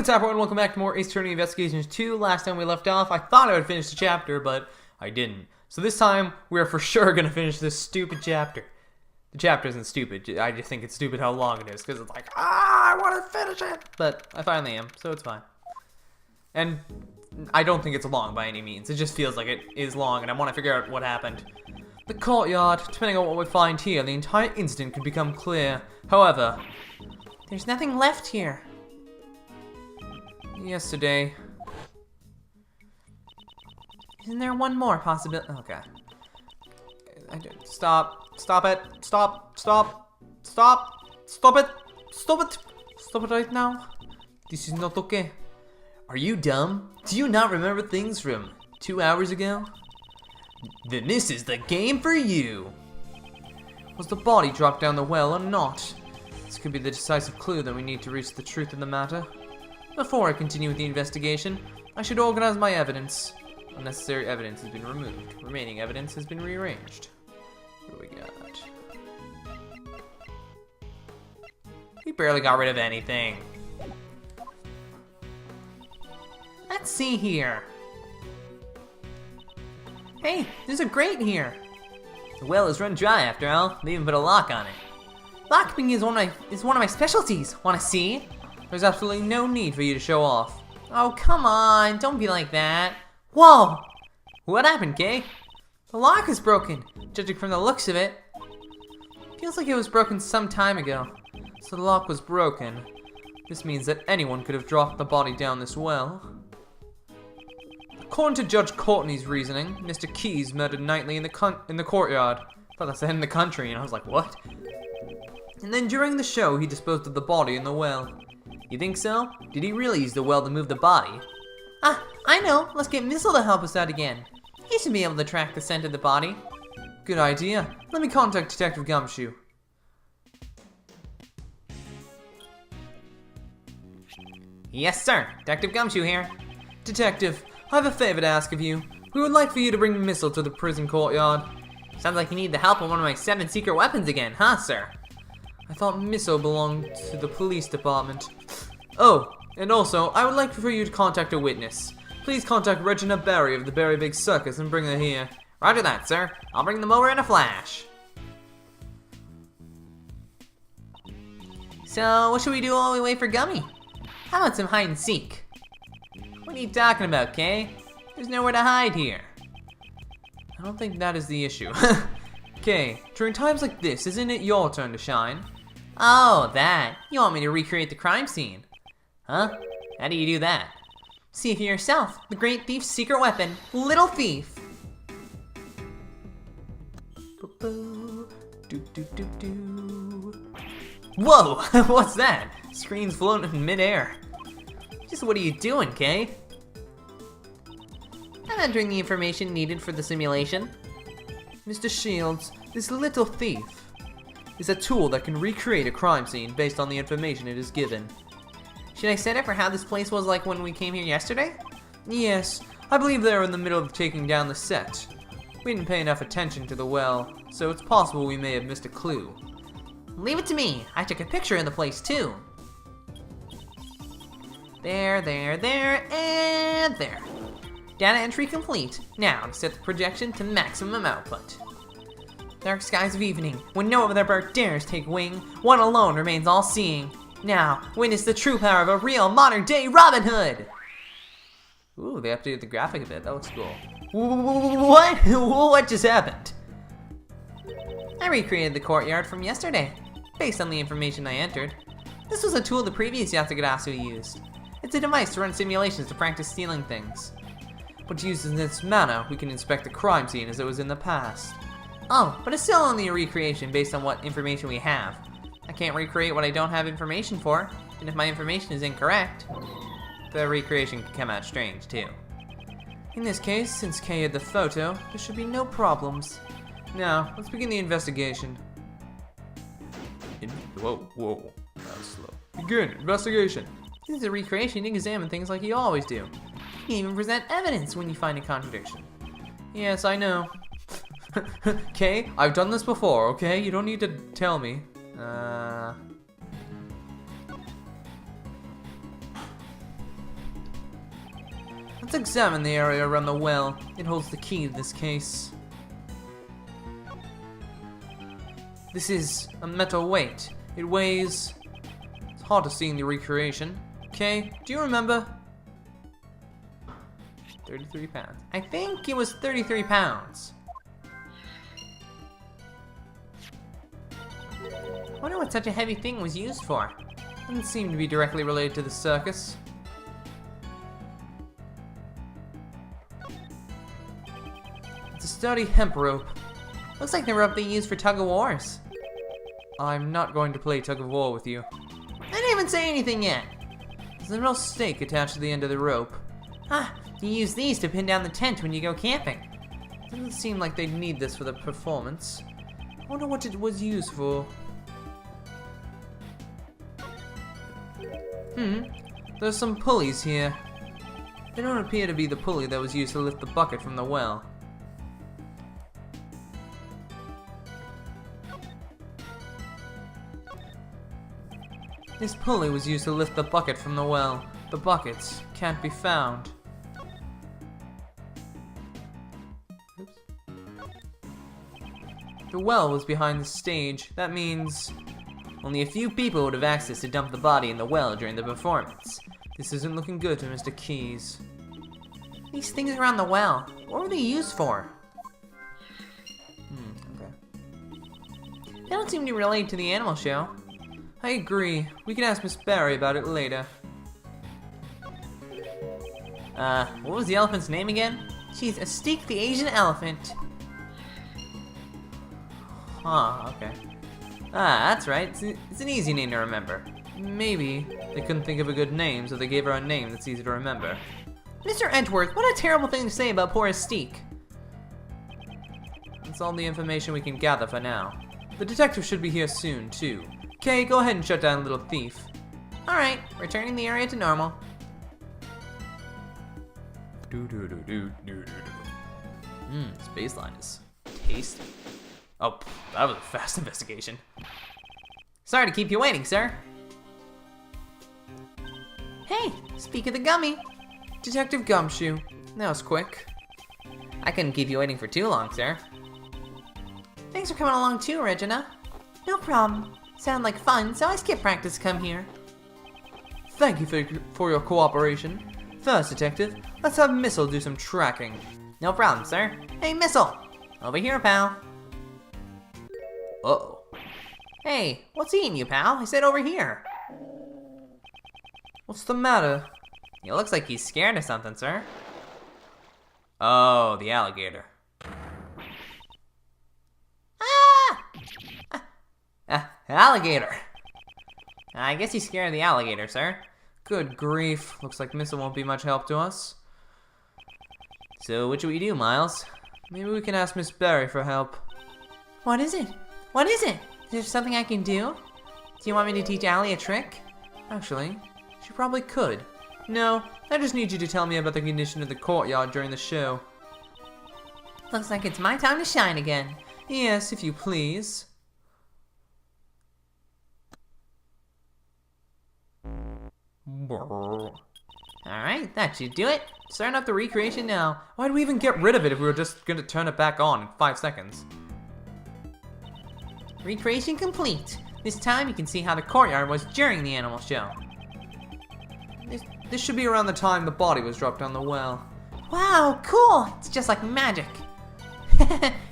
What's up, everyone? Welcome back to more Ace Attorney Investigations 2. Last time we left off, I thought I would finish the chapter, but I didn't. So this time, we are for sure going to finish this stupid chapter. The chapter isn't stupid, I just think it's stupid how long it is, because it's like, I want to finish it! But I finally am, so it's fine. And I don't think it's long by any means, it just feels like it is long, and I want to figure out what happened. The courtyard, depending on what we find here, the entire incident could become clear. However, there's nothing left here. Yesterday. Isn't there one more possibility? Okay. Stop it. Stop it right now. This is not okay. Are you dumb? Do you not remember things from 2 hours ago? Then this is the game for you. Was the body dropped down the well or not? This could be the decisive clue that we need to reach the truth of the matter. Before I continue with the investigation, I should organize my evidence. Unnecessary evidence has been removed. Remaining evidence has been rearranged. What do we got? We barely got rid of anything. Let's see here. Hey, there's a grate here. The well is run dry after all. They even put a lock on it. Lockpicking is one of my specialties. Want to see? There's absolutely no need for you to show off. Oh, come on. Don't be like that. Whoa! What happened, Kay? The lock is broken, judging from the looks of it. Feels like it was broken some time ago. So the lock was broken. This means that anyone could have dropped the body down this well. According to Judge Courtney's reasoning, Mr. Keyes murdered Knightley in the courtyard. I thought I said in the country, and I was like, what? And then during the show, he disposed of the body in the well. You think so? Did he really use the well to move the body? Ah, I know. Let's get Missile to help us out again. He should be able to track the scent of the body. Good idea. Let me contact Detective Gumshoe. Yes, sir. Detective Gumshoe here. Detective, I have a favor to ask of you. We would like for you to bring Missile to the prison courtyard. Sounds like you need the help of one of my 7 secret weapons again, huh, sir? I thought Missile belonged to the police department. Oh, and also, I would like for you to contact a witness. Please contact Regina Barry of the Barry Big Circus and bring her here. Roger that, sir. I'll bring them over in a flash. So, what should we do while we wait for Gummy? How about some hide and seek? What are you talking about, Kay? There's nowhere to hide here. I don't think that is the issue. Kay, during times like this, isn't it your turn to shine? Oh, that. You want me to recreate the crime scene? Huh? How do you do that? See for yourself. The great thief's secret weapon. Little thief. Whoa! What's that? Screen's floating in midair. Just what are you doing, Kay? I'm entering the information needed for the simulation. Mr. Shields, this little thief is a tool that can recreate a crime scene based on the information it is given. Should I set it for how this place was like when we came here yesterday? Yes, I believe they were in the middle of taking down the set. We didn't pay enough attention to the well, so it's possible we may have missed a clue. Leave it to me. I took a picture of the place too. There, and there. Data entry complete. Now to set the projection to maximum output. Dark skies of evening, when no other bird dares take wing, one alone remains all-seeing. Now, witness the true power of a real modern-day Robin Hood! Ooh, they updated the graphic a bit. That looks cool. What? What just happened? I recreated the courtyard from yesterday, based on the information I entered. This was a tool the previous Yatagarasu used. It's a device to run simulations to practice stealing things. But used in this manner, we can inspect the crime scene as it was in the past. Oh, but it's still only a recreation based on what information we have. I can't recreate what I don't have information for, and if my information is incorrect, the recreation can come out strange too. In this case, since Kay had the photo, there should be no problems. Now, let's begin the investigation. Whoa. That was slow. Begin investigation. This is a recreation to examine things like you always do. You can even present evidence when you find a contradiction. Yes, I know. Kay, I've done this before, okay? You don't need to tell me. Let's examine the area around the well. It holds the key to this case. This is a metal weight. It weighs... It's hard to see in the recreation. Okay, do you remember? 33 pounds. I think it was 33 pounds. I wonder what such a heavy thing was used for. Doesn't seem to be directly related to the circus. It's a sturdy hemp rope. Looks like the rope they use for tug-of-wars. I'm not going to play tug-of-war with you. I didn't even say anything yet. There's a little stake attached to the end of the rope. Ah, you use these to pin down the tent when you go camping. Doesn't seem like they'd need this for the performance. I wonder what it was used for. There's some pulleys here. They don't appear to be the pulley that was used to lift the bucket from the well. This pulley was used to lift the bucket from the well. The buckets can't be found. Oops. The well was behind the stage. That means only a few people would have access to dump the body in the well during the performance. This isn't looking good to Mr. Keys. These things around the well, what were they used for? Okay. They don't seem to relate to the animal show. I agree. We can ask Miss Barry about it later. What was the elephant's name again? She's Astique the Asian elephant. Huh, okay. Ah, that's right. It's an easy name to remember. Maybe they couldn't think of a good name, so they gave her a name that's easy to remember. Mr. Edgeworth, what a terrible thing to say about poor Astique. That's all the information we can gather for now. The detective should be here soon, too. Okay, go ahead and shut down Little Thief. Alright, returning the area to normal. This baseline is tasty. Oh, that was a fast investigation. Sorry to keep you waiting, sir. Hey, speak of the gummy. Detective Gumshoe. That was quick. I couldn't keep you waiting for too long, sir. Thanks for coming along too, Regina. No problem. Sound like fun, so I skipped practice to come here. Thank you for your cooperation. First, Detective, let's have Missile do some tracking. No problem, sir. Hey, Missile! Over here, pal. Uh-oh. Hey, what's eating you, pal? I said over here. What's the matter? It looks like he's scared of something, sir. Oh, the alligator. Alligator! I guess he's scared of the alligator, sir. Good grief. Looks like Missile won't be much help to us. So, what should we do, Miles? Maybe we can ask Miss Barry for help. What is it? What is it? Is there something I can do? Do you want me to teach Allie a trick? Actually, she probably could. No, I just need you to tell me about the condition of the courtyard during the show. Looks like it's my time to shine again. Yes, if you please. Alright, that should do it. Starting up the recreation now. Why'd we even get rid of it if we were just gonna turn it back on in 5 seconds? Recreation complete. This time you can see how the courtyard was during the animal show. This should be around the time the body was dropped down the well. Wow, cool! It's just like magic.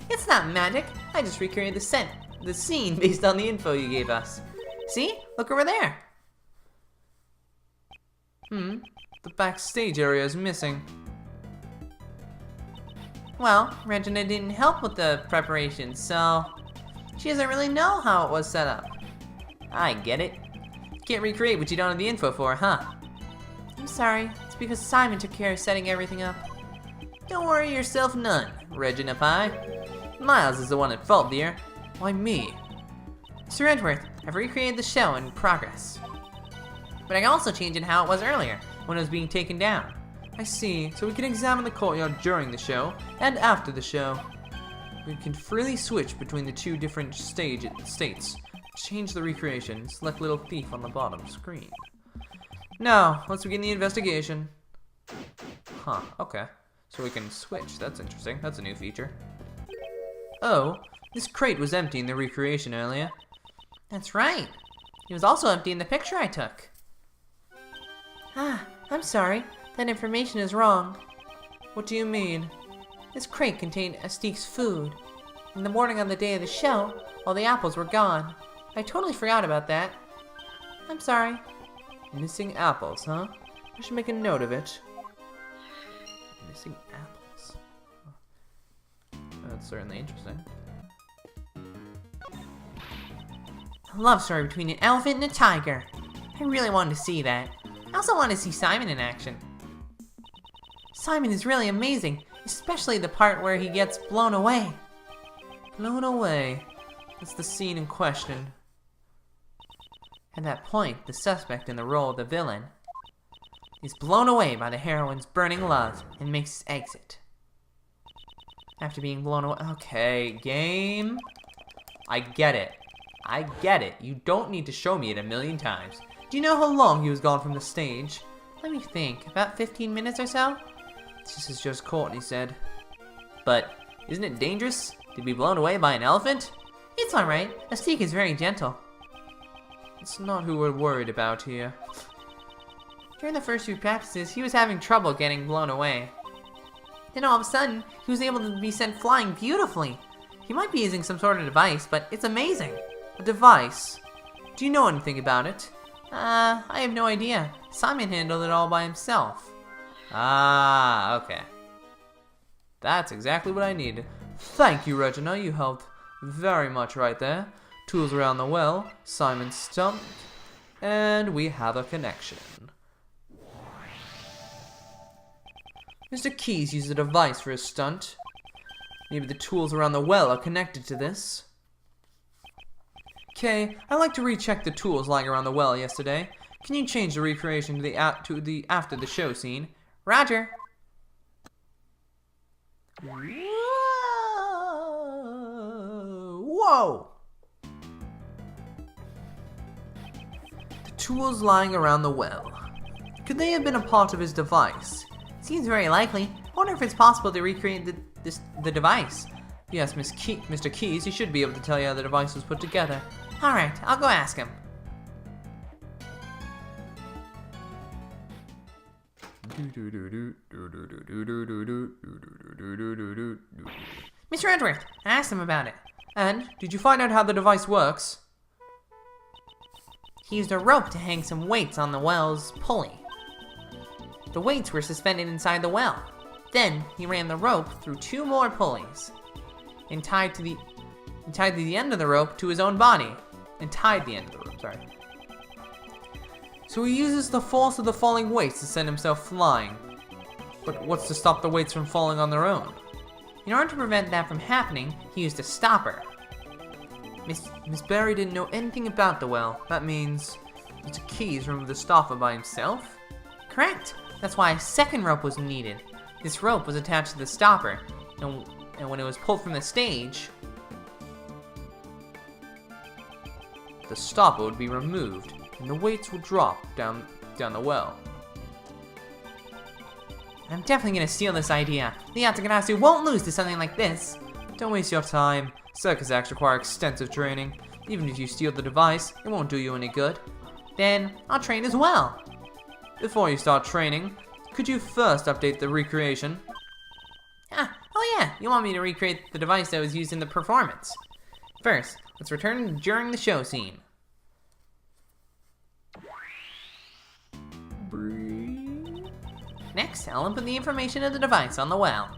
It's not magic. I just recreated the scene based on the info you gave us. See? Look over there. The backstage area is missing. Well, Regina didn't help with the preparation, so she doesn't really know how it was set up. I get it. Can't recreate what you don't have the info for, huh? I'm sorry. It's because Simon took care of setting everything up. Don't worry yourself none, Regina Pie. Miles is the one at fault, dear. Why me? Sir Edgeworth, I've recreated the show in progress. But I can also change it how it was earlier, when it was being taken down. I see, so we can examine the courtyard during the show, and after the show. We can freely switch between the two different states. Change the recreation, select Little Thief on the bottom screen. Now, let's begin the investigation. Huh, okay. So we can switch. That's interesting. That's a new feature. Oh, this crate was empty in the recreation earlier. That's right. It was also empty in the picture I took. Ah, I'm sorry. That information is wrong. What do you mean? This crate contained Astique's food. In the morning on the day of the show, all the apples were gone. I totally forgot about that. I'm sorry. Missing apples, huh? I should make a note of it. Missing apples. That's certainly interesting. A love story between an elephant and a tiger. I really wanted to see that. I also wanted to see Simon in action. Simon is really amazing, especially the part where he gets blown away. Blown away? That's the scene in question. At that point, the suspect in the role of the villain is blown away by the heroine's burning love and makes his exit. After being blown away. Okay, game. I get it. I get it. You don't need to show me it a million times. Do you know how long he was gone from the stage? Let me think. About 15 minutes or so? This is just Courtney said. But isn't it dangerous to be blown away by an elephant? It's alright. Astique is very gentle. It's not who we're worried about here. During the first few practices, he was having trouble getting blown away. Then all of a sudden, he was able to be sent flying beautifully. He might be using some sort of device, but it's amazing. A device? Do you know anything about it? I have no idea. Simon handled it all by himself. Ah, okay. That's exactly what I needed. Thank you, Regina. You helped very much right there. Tools around the well, Simon stumped, and we have a connection. Mr. Keys used a device for his stunt. Maybe the tools around the well are connected to this. Okay, I'd like to recheck the tools lying around the well yesterday. Can you change the recreation to the after the show scene? Roger. Whoa! The tools lying around the well. Could they have been a part of his device? Seems very likely. I wonder if it's possible to recreate the device. Yes, Mr. Keys, he should be able to tell you how the device was put together. Alright, I'll go ask him. Mr. Edgeworth, I asked him about it. And, did you find out how the device works? He used a rope to hang some weights on the well's pulley. The weights were suspended inside the well. Then, he ran the rope through 2 more pulleys and tied the end of the rope to his own body. So he uses the force of the falling weights to send himself flying. But what's to stop the weights from falling on their own? In order to prevent that from happening, he used a stopper. Miss Barry didn't know anything about the well. That means Mr. Keys removed the stopper by himself? Correct. That's why a second rope was needed. This rope was attached to the stopper, and when it was pulled from the stage, the stopper would be removed, and the weights would drop down the well. I'm definitely gonna steal this idea. The Ataganasu won't lose to something like this. Don't waste your time. Circus acts require extensive training. Even if you steal the device, it won't do you any good. Then, I'll train as well. Before you start training, could you first update the recreation? Oh yeah, you want me to recreate the device that was used in the performance. First, let's return during the show scene. Next, I'll input the information of the device on the well.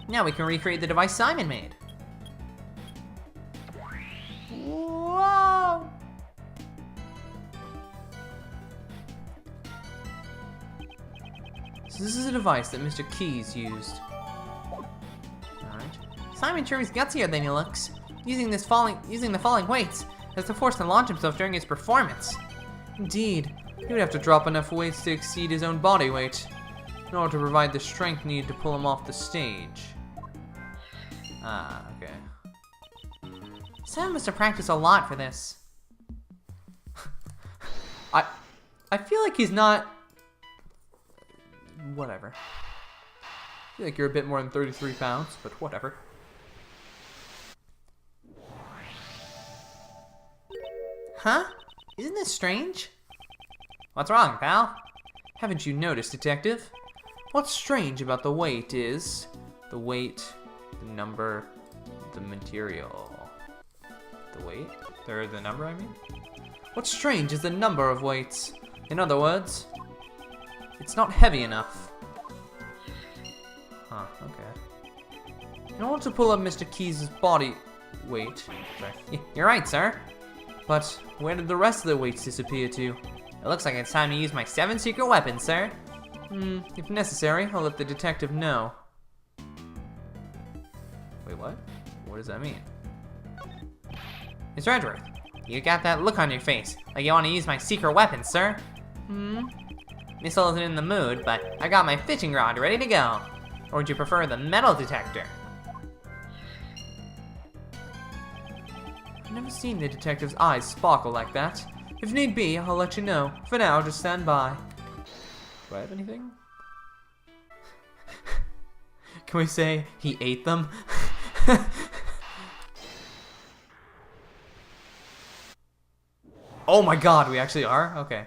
Now we can recreate the device Simon made. Whoa! So this is a device that Mr. Keys used. Alright. Simon sure is gutsier than he looks. Using the falling weights as the force to launch himself during his performance. Indeed, he would have to drop enough weights to exceed his own body weight in order to provide the strength needed to pull him off the stage. Ah, okay. Simon must have practiced a lot for this. I feel like he's not... Whatever. feel like you're a bit more than 33 pounds, but whatever. Huh? Isn't this strange? What's wrong, pal? Haven't you noticed, Detective? What's strange about the weight is the weight, the number, the material. The weight? Or the number, I mean? What's strange is the number of weights. In other words, it's not heavy enough. Huh, okay. In order to pull up Mr. Keys' body weight... Sorry. You're right, sir. But where did the rest of the weights disappear to? It looks like it's time to use my 7 secret weapons, sir. If necessary, I'll let the detective know. Wait, what? What does that mean? Mr. Edgeworth, you got that look on your face, like you want to use my secret weapons, sir. Missile isn't in the mood, but I got my fishing rod ready to go. Or would you prefer the metal detector? I've never seen the detective's eyes sparkle like that. If need be, I'll let you know. For now, just stand by. Do I have anything? Can we say he ate them? Oh my god, we actually are? Okay.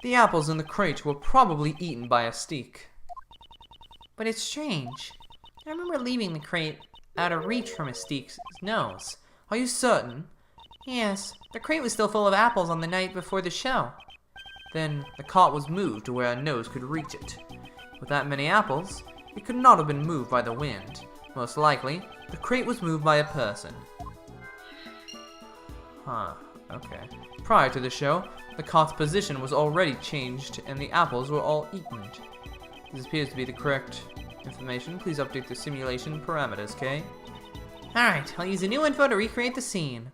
The apples in the crate were probably eaten by a steak. But it's strange. I remember leaving the crate out of reach from a steak's nose. Are you certain? Yes, the crate was still full of apples on the night before the show. Then the cart was moved to where a nose could reach it. With that many apples, it could not have been moved by the wind. Most likely, the crate was moved by a person. Huh, okay. Prior to the show, the cart's position was already changed and the apples were all eaten. This appears to be the correct information. Please update the simulation parameters, okay? Alright, I'll use the new info to recreate the scene.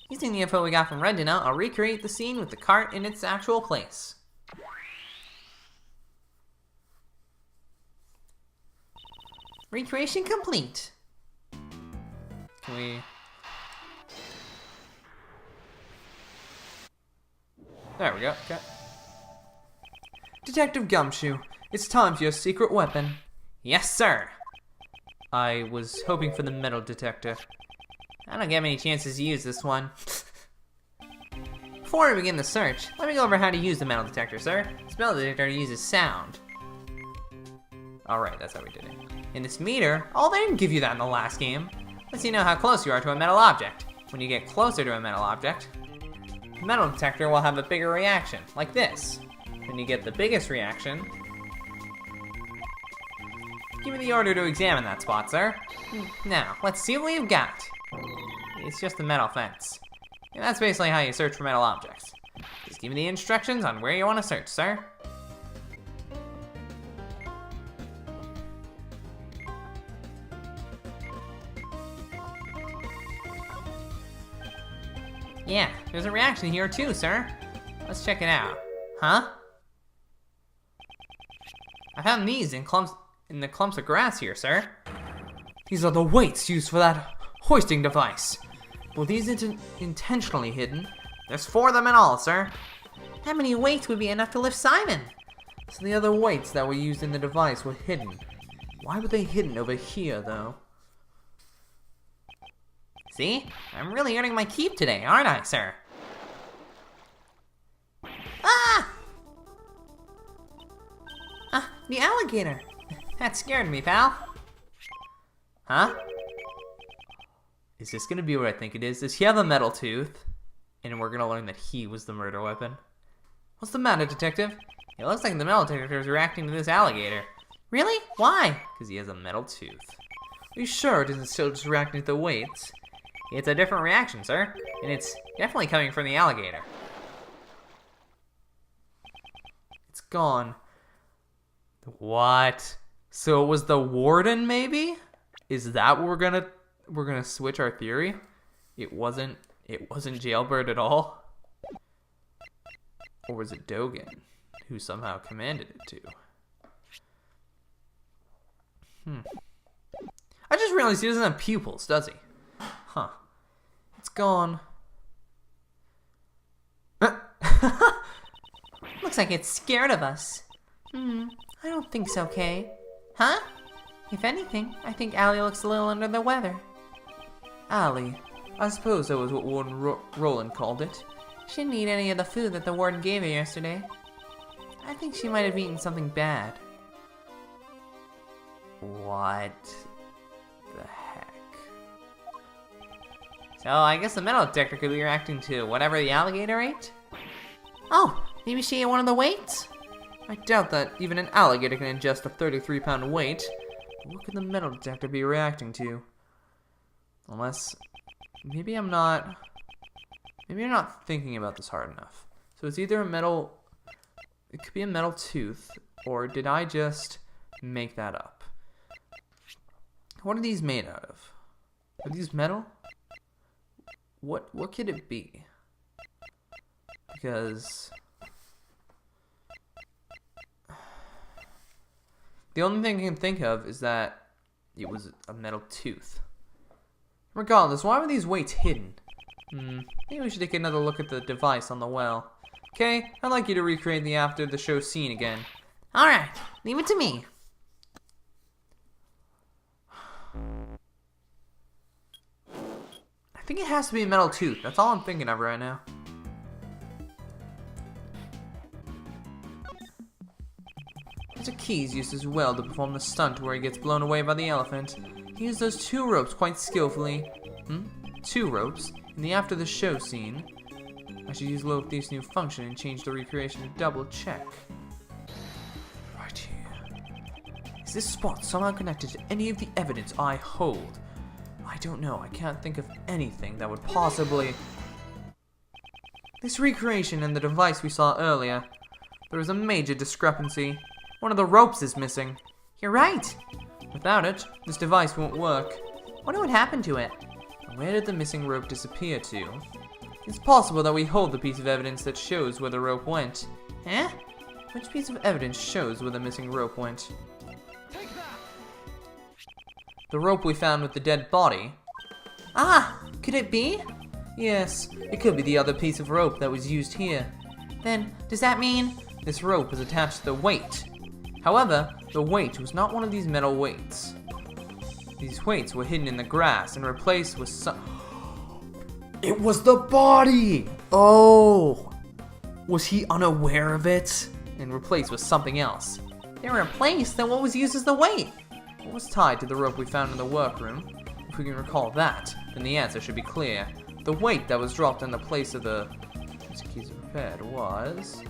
Using the info we got from Redina, I'll recreate the scene with the cart in its actual place. Recreation complete. Can we... There we go, okay. Detective Gumshoe, it's time for your secret weapon. Yes, sir. I was hoping for the metal detector. I don't get many chances to use this one. Before we begin the search, let me go over how to use the metal detector, sir. This metal detector uses sound. Alright, that's how we did it. In this meter, oh, they didn't give you that in the last game. Lets you know how close you are to a metal object. When you get closer to a metal object, the metal detector will have a bigger reaction, like this. When you get the biggest reaction, give me the order to examine that spot, sir. Now, let's see what we've got. It's just a metal fence. And that's basically how you search for metal objects. Just give me the instructions on where you want to search, sir. Yeah, there's a reaction here too, sir. Let's check it out. Huh? I found these in the clumps of grass here, sir. These are the weights used for that hoisting device. Were these intentionally hidden? There's 4 of them in all, sir. How many weights would be enough to lift Simon? So the other weights that were used in the device were hidden. Why were they hidden over here, though? See? I'm really earning my keep today, aren't I, sir? Ah! Ah, the alligator. That scared me, pal. Huh? Is this gonna be what I think it is? Does he have a metal tooth? And we're gonna learn that he was the murder weapon. What's the matter, detective? It looks like the metal detector is reacting to this alligator. Really? Why? Because he has a metal tooth. Are you sure it isn't still just reacting to the weights? It's a different reaction, sir. And it's definitely coming from the alligator. It's gone. What? So it was the warden, maybe? Is that what we're gonna switch our theory? It wasn't Jailbird at all? Or was it Dogen, who somehow commanded it to? I just realized he doesn't have pupils, does he? Huh. It's gone. Looks like it's scared of us. I don't think so, Kay. Huh? If anything, I think Allie looks a little under the weather. Allie? I suppose that was what Warden Roland called it. She didn't eat any of the food that the warden gave her yesterday. I think she might have eaten something bad. What the heck? So I guess the metal detector could be reacting to whatever the alligator ate? Oh, maybe she ate one of the weights? I doubt that even an alligator can ingest a 33-pound weight. What could the metal detector be reacting to? Unless, maybe I'm not thinking about this hard enough. So it's either a metal, it could be a metal tooth, or did I just make that up? What are these made out of? Are these metal? What could it be? Because the only thing I can think of is that it was a metal tooth. Regardless, why were these weights hidden? Maybe we should take another look at the device on the well. Okay, I'd like you to recreate the after the show scene again. Alright, leave it to me. I think it has to be a metal tooth. That's all I'm thinking of right now. Mr. Keys used his well to perform the stunt where he gets blown away by the elephant. He used those 2 ropes quite skillfully. 2 ropes? In the after the show scene. I should use Lilith Thief's new function and change the recreation to double check. Right here. Is this spot somehow connected to any of the evidence I hold? I don't know. I can't think of anything that would possibly... This recreation and the device we saw earlier. There is a major discrepancy. One of the ropes is missing. You're right. Without it, this device won't work. Wonder what happened to it. Where did the missing rope disappear to? It's possible that we hold the piece of evidence that shows where the rope went. Eh? Which piece of evidence shows where the missing rope went? The rope we found with the dead body. Ah! Could it be? Yes, it could be the other piece of rope that was used here. Then, does that mean this rope was attached to the weight? However, the weight was not one of these metal weights. These weights were hidden in the grass and replaced with some... It was the body! Oh! Was he unaware of it? And replaced with something else. They were replaced? Then what was used as the weight? What was tied to the rope we found in the workroom? If we can recall that, then the answer should be clear. The weight that was dropped in the place of the... keys repaired was...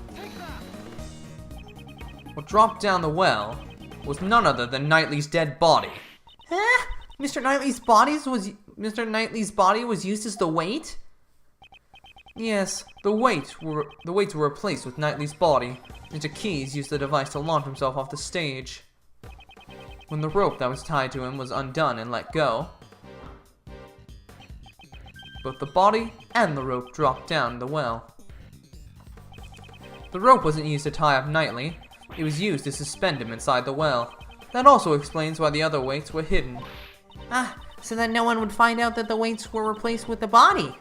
What dropped down the well was none other than Knightley's dead body. Huh? Mr. Knightley's body was used as the weight? Yes, the weights were replaced with Knightley's body. Mr. Keys used the device to launch himself off the stage. When the rope that was tied to him was undone and let go, both the body and the rope dropped down the well. The rope wasn't used to tie up Knightley. It was used to suspend him inside the well. That also explains why the other weights were hidden. Ah, so that no one would find out that the weights were replaced with the body.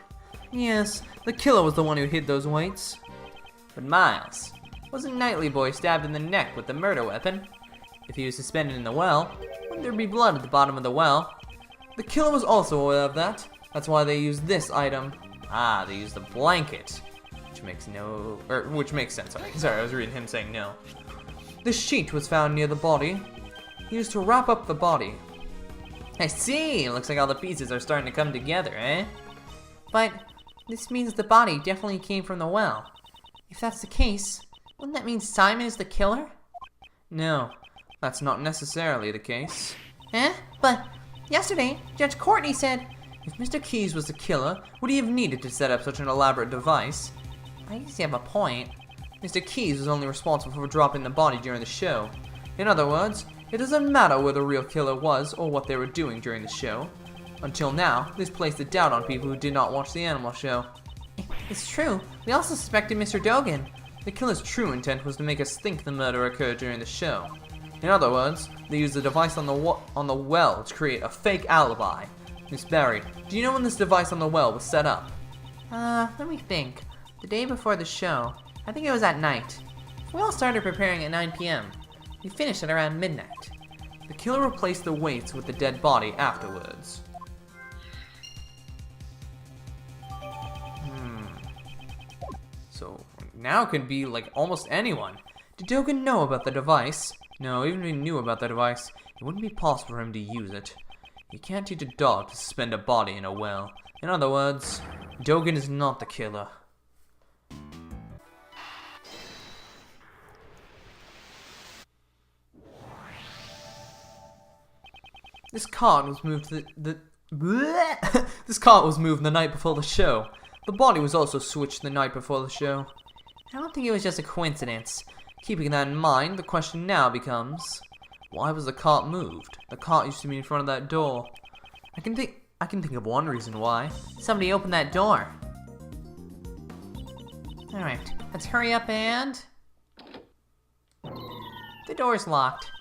Yes, the killer was the one who hid those weights. But Miles, wasn't Knightley boy stabbed in the neck with the murder weapon? If he was suspended in the well, wouldn't there be blood at the bottom of the well? The killer was also aware of that. That's why they used this item. Ah, they used the blanket. Which makes sense. Sorry, I was reading him saying no. This sheet was found near the body. Used to wrap up the body. I see! Looks like all the pieces are starting to come together, eh? But this means the body definitely came from the well. If that's the case, wouldn't that mean Simon is the killer? No, that's not necessarily the case. Eh? But yesterday, Judge Courtney said, if Mr. Keys was the killer, would he have needed to set up such an elaborate device? I guess you have a point. Mr. Keys was only responsible for dropping the body during the show. In other words, it doesn't matter where the real killer was or what they were doing during the show. Until now, this placed a doubt on people who did not watch the animal show. It's true. We also suspected Mr. Dogan. The killer's true intent was to make us think the murder occurred during the show. In other words, they used the device on the well to create a fake alibi. Miss Barry, do you know when this device on the well was set up? Let me think. The day before the show. I think it was at night. If We all started preparing at 9 p.m. We finished at around midnight. The killer replaced the weights with the dead body afterwards. So now it could be like almost anyone. Did Dogen know about the device? No, even if he knew about the device, it wouldn't be possible for him to use it. You can't teach a dog to suspend a body in a well. In other words, Dogen is not the killer. This cart was moved This cart was moved the night before the show. The body was also switched the night before the show. I don't think it was just a coincidence. Keeping that in mind, the question now becomes, why was the cart moved? The cart used to be in front of that door. I can think of one reason why. Somebody opened that door. Alright, let's hurry up and... The door's locked.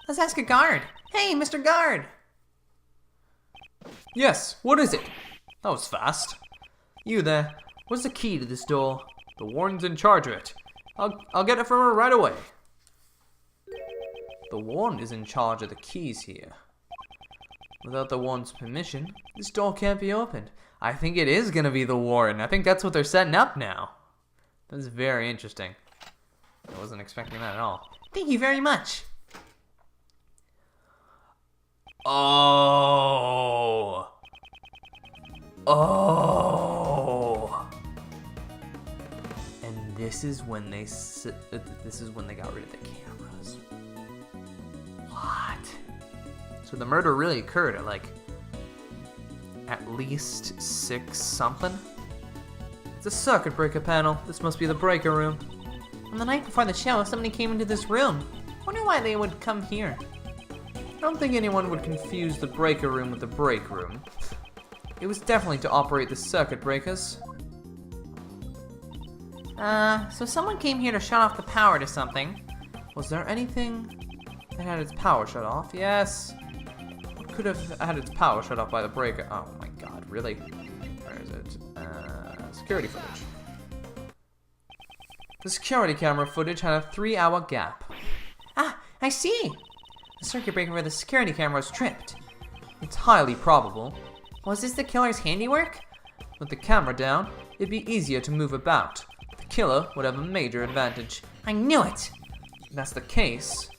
Let's ask a guard. Hey, Mr. Guard! Yes, what is it? That was fast. You there, what's the key to this door? The warden's in charge of it. I'll get it from her right away. The warden is in charge of the keys here. Without the warden's permission, this door can't be opened. I think it is gonna be the warden. I think that's what they're setting up now. That's very interesting. I wasn't expecting that at all. Thank you very much. Oh. And this is when they got rid of the cameras. What? So the murder really occurred at like at least 6 something. It's a circuit breaker panel. This must be the breaker room. On the night before the show, somebody came into this room. Wonder why they would come here. I don't think anyone would confuse the breaker room with the break room. It was definitely to operate the circuit breakers. So someone came here to shut off the power to something. Was there anything that had its power shut off? Yes. What could have had its power shut off by the breaker? Oh my god, really? Where is it? Security footage. The security camera footage had a 3-hour gap. Ah, I see! The circuit breaker where the security camera was tripped. It's highly probable. Was this the killer's handiwork? With the camera down, it'd be easier to move about. The killer would have a major advantage. I knew it! If that's the case,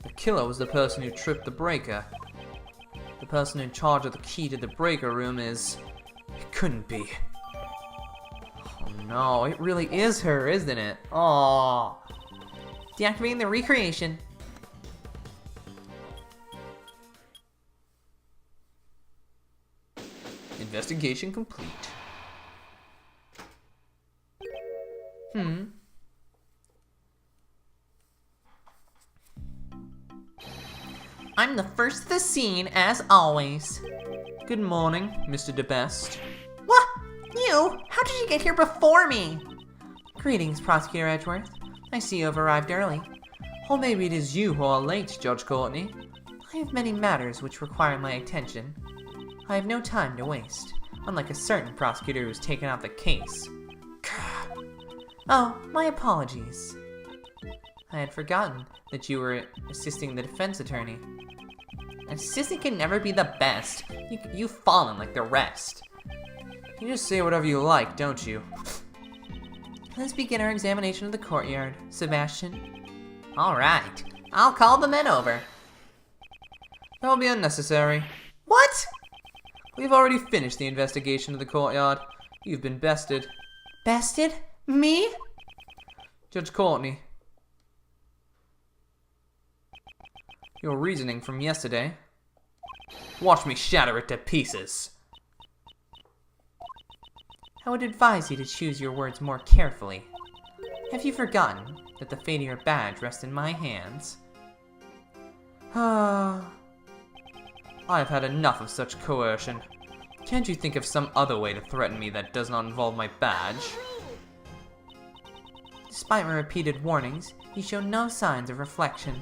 the killer was the person who tripped the breaker. The person in charge of the key to the breaker room is... It couldn't be. Oh no, it really is her, isn't it? Aww. Deactivating the recreation. Investigation complete. I'm the first to the scene, as always. Good morning, Mr. DeBest. What? You? How did you get here before me? Greetings, Prosecutor Edgeworth. I see you have arrived early. Or maybe it is you who are late, Judge Courtney. I have many matters which require my attention. I have no time to waste, unlike a certain prosecutor who has taken out the case. Oh, my apologies. I had forgotten that you were assisting the defense attorney. An assistant can never be the best. You've fallen like the rest. You just say whatever you like, don't you? Let's begin our examination of the courtyard, Sebastian. Alright, I'll call the men over. That'll be unnecessary. What? We've already finished the investigation of the courtyard. You've been bested. Bested? Me? Judge Courtney. Your reasoning from yesterday. Watch me shatter it to pieces. I would advise you to choose your words more carefully. Have you forgotten that the fate of your badge rests in my hands? I have had enough of such coercion. Can't you think of some other way to threaten me that does not involve my badge? Despite my repeated warnings, you show no signs of reflection.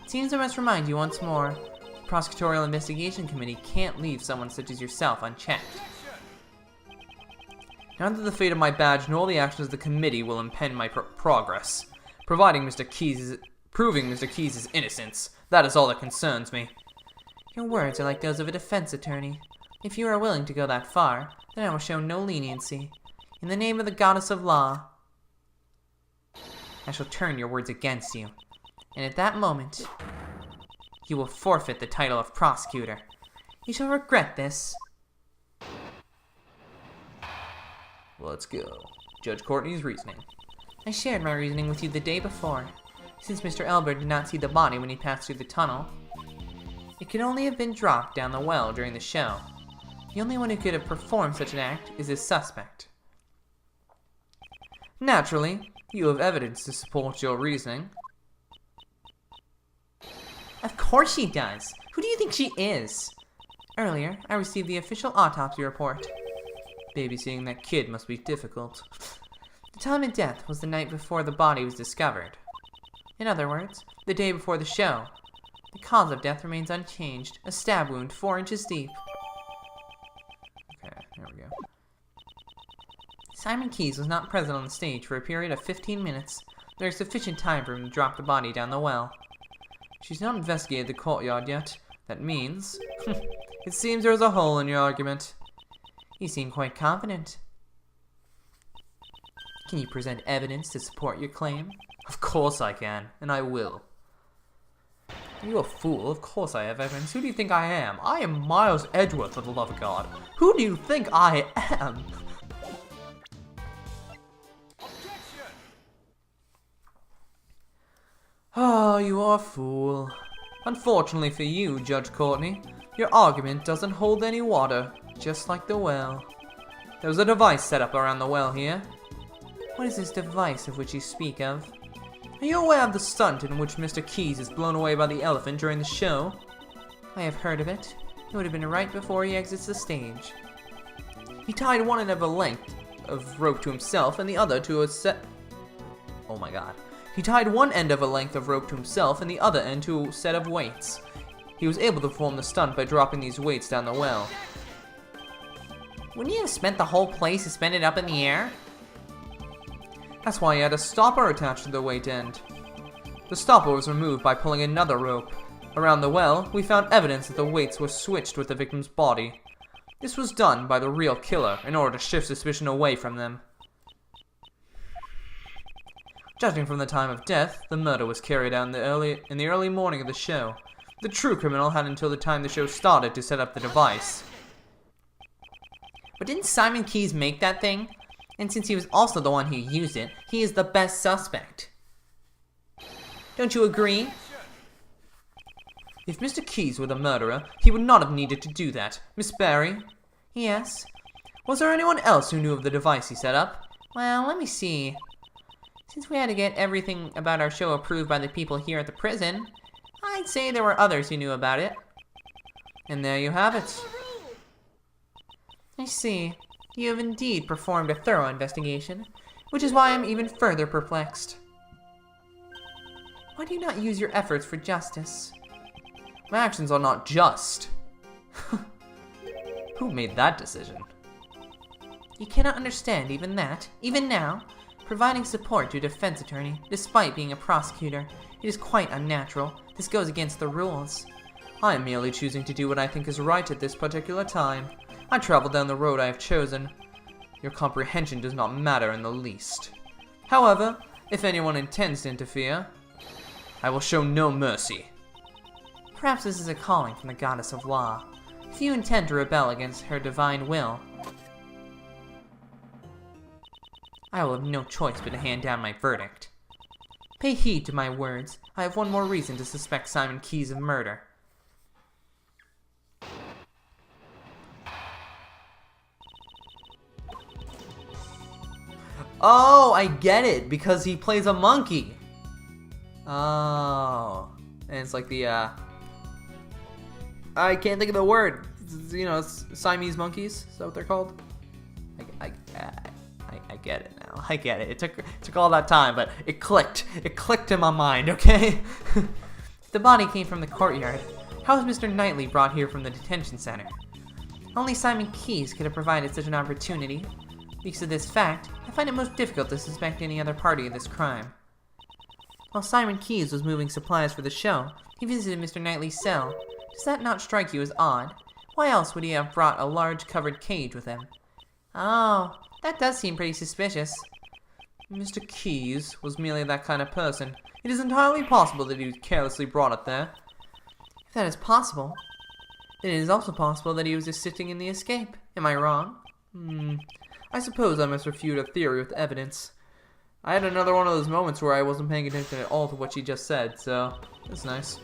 It seems I must remind you once more, the Prosecutorial Investigation Committee can't leave someone such as yourself unchecked. Neither the fate of my badge nor the actions of the committee will impede my progress. Proving Mr. Keyes' innocence. That is all that concerns me. Your words are like those of a defense attorney. If you are willing to go that far, then I will show no leniency. In the name of the goddess of law, I shall turn your words against you. And at that moment, you will forfeit the title of prosecutor. You shall regret this. Let's go. Judge Courtney's reasoning. I shared my reasoning with you the day before. Since Mr. Elbert did not see the body when he passed through the tunnel, it could only have been dropped down the well during the show. The only one who could have performed such an act is his suspect. Naturally, you have evidence to support your reasoning. Of course she does. Who do you think she is? Earlier, I received the official autopsy report. Babysitting that kid must be difficult. The time of death was the night before the body was discovered. In other words, the day before the show. The cause of death remains unchanged, a stab wound 4 inches deep. Okay, there we go. Simon Keyes was not present on the stage for a period of 15 minutes. There is sufficient time for him to drop the body down the well. She's not investigated the courtyard yet. That means... it seems there is a hole in your argument. You seem quite confident. Can you present evidence to support your claim? Of course I can, and I will. Are you a fool? Of course I have evidence. Who do you think I am? I am Miles Edgeworth, for the love of God. Who do you think I am? Oh, you are a fool. Unfortunately for you, Judge Courtney, your argument doesn't hold any water, just like the well. There was a device set up around the well here. What is this device of which you speak of? Are you aware of the stunt in which Mr. Keyes is blown away by the elephant during the show? I have heard of it. It would have been right before he exits the stage. He tied one end of a length of rope to himself and the other to a set... Oh my god. He tied one end of a length of rope to himself and the other end to a set of weights. He was able to perform the stunt by dropping these weights down the well. Wouldn't you have spent the whole place suspended up in the air? That's why he had a stopper attached to the weight end. The stopper was removed by pulling another rope. Around the well, we found evidence that the weights were switched with the victim's body. This was done by the real killer in order to shift suspicion away from them. Judging from the time of death, the murder was carried out in the early morning of the show. The true criminal had until the time the show started to set up the device. But didn't Simon Keyes make that thing? And since he was also the one who used it, he is the best suspect. Don't you agree? If Mr. Keyes were the murderer, he would not have needed to do that. Miss Barry? Yes? Was there anyone else who knew of the device he set up? Well, let me see. Since we had to get everything about our show approved by the people here at the prison, I'd say there were others who knew about it. And there you have it. I see. You have indeed performed a thorough investigation, which is why I'm even further perplexed. Why do you not use your efforts for justice? My actions are not just. Who made that decision? You cannot understand even that, even now. Providing support to a defense attorney, despite being a prosecutor, it is quite unnatural. This goes against the rules. I am merely choosing to do what I think is right at this particular time. I travel down the road I have chosen. Your comprehension does not matter in the least. However, if anyone intends to interfere, I will show no mercy. Perhaps this is a calling from the goddess of law. If you intend to rebel against her divine will, I will have no choice but to hand down my verdict. Pay heed to my words. I have one more reason to suspect Simon Keyes of murder. Oh, I get it, because he plays a monkey. Oh. And it's like the, I can't think of the word. You know, Siamese monkeys, is that what they're called? I get it now. I get it. It took all that time, but it clicked. It clicked in my mind, okay? If the body came from the courtyard, how was Mr. Knightley brought here from the detention center? Only Simon Keyes could have provided such an opportunity. Because of this fact, I find it most difficult to suspect any other party of this crime. While Simon Keyes was moving supplies for the show, he visited Mr. Knightley's cell. Does that not strike you as odd? Why else would he have brought a large covered cage with him? Oh, that does seem pretty suspicious. Mr. Keyes was merely that kind of person. It is entirely possible that he carelessly brought it there. If that is possible, then it is also possible that he was assisting in the escape. Am I wrong? I suppose I must refute a theory with evidence. I had another one of those moments where I wasn't paying attention at all to what she just said, so that's nice.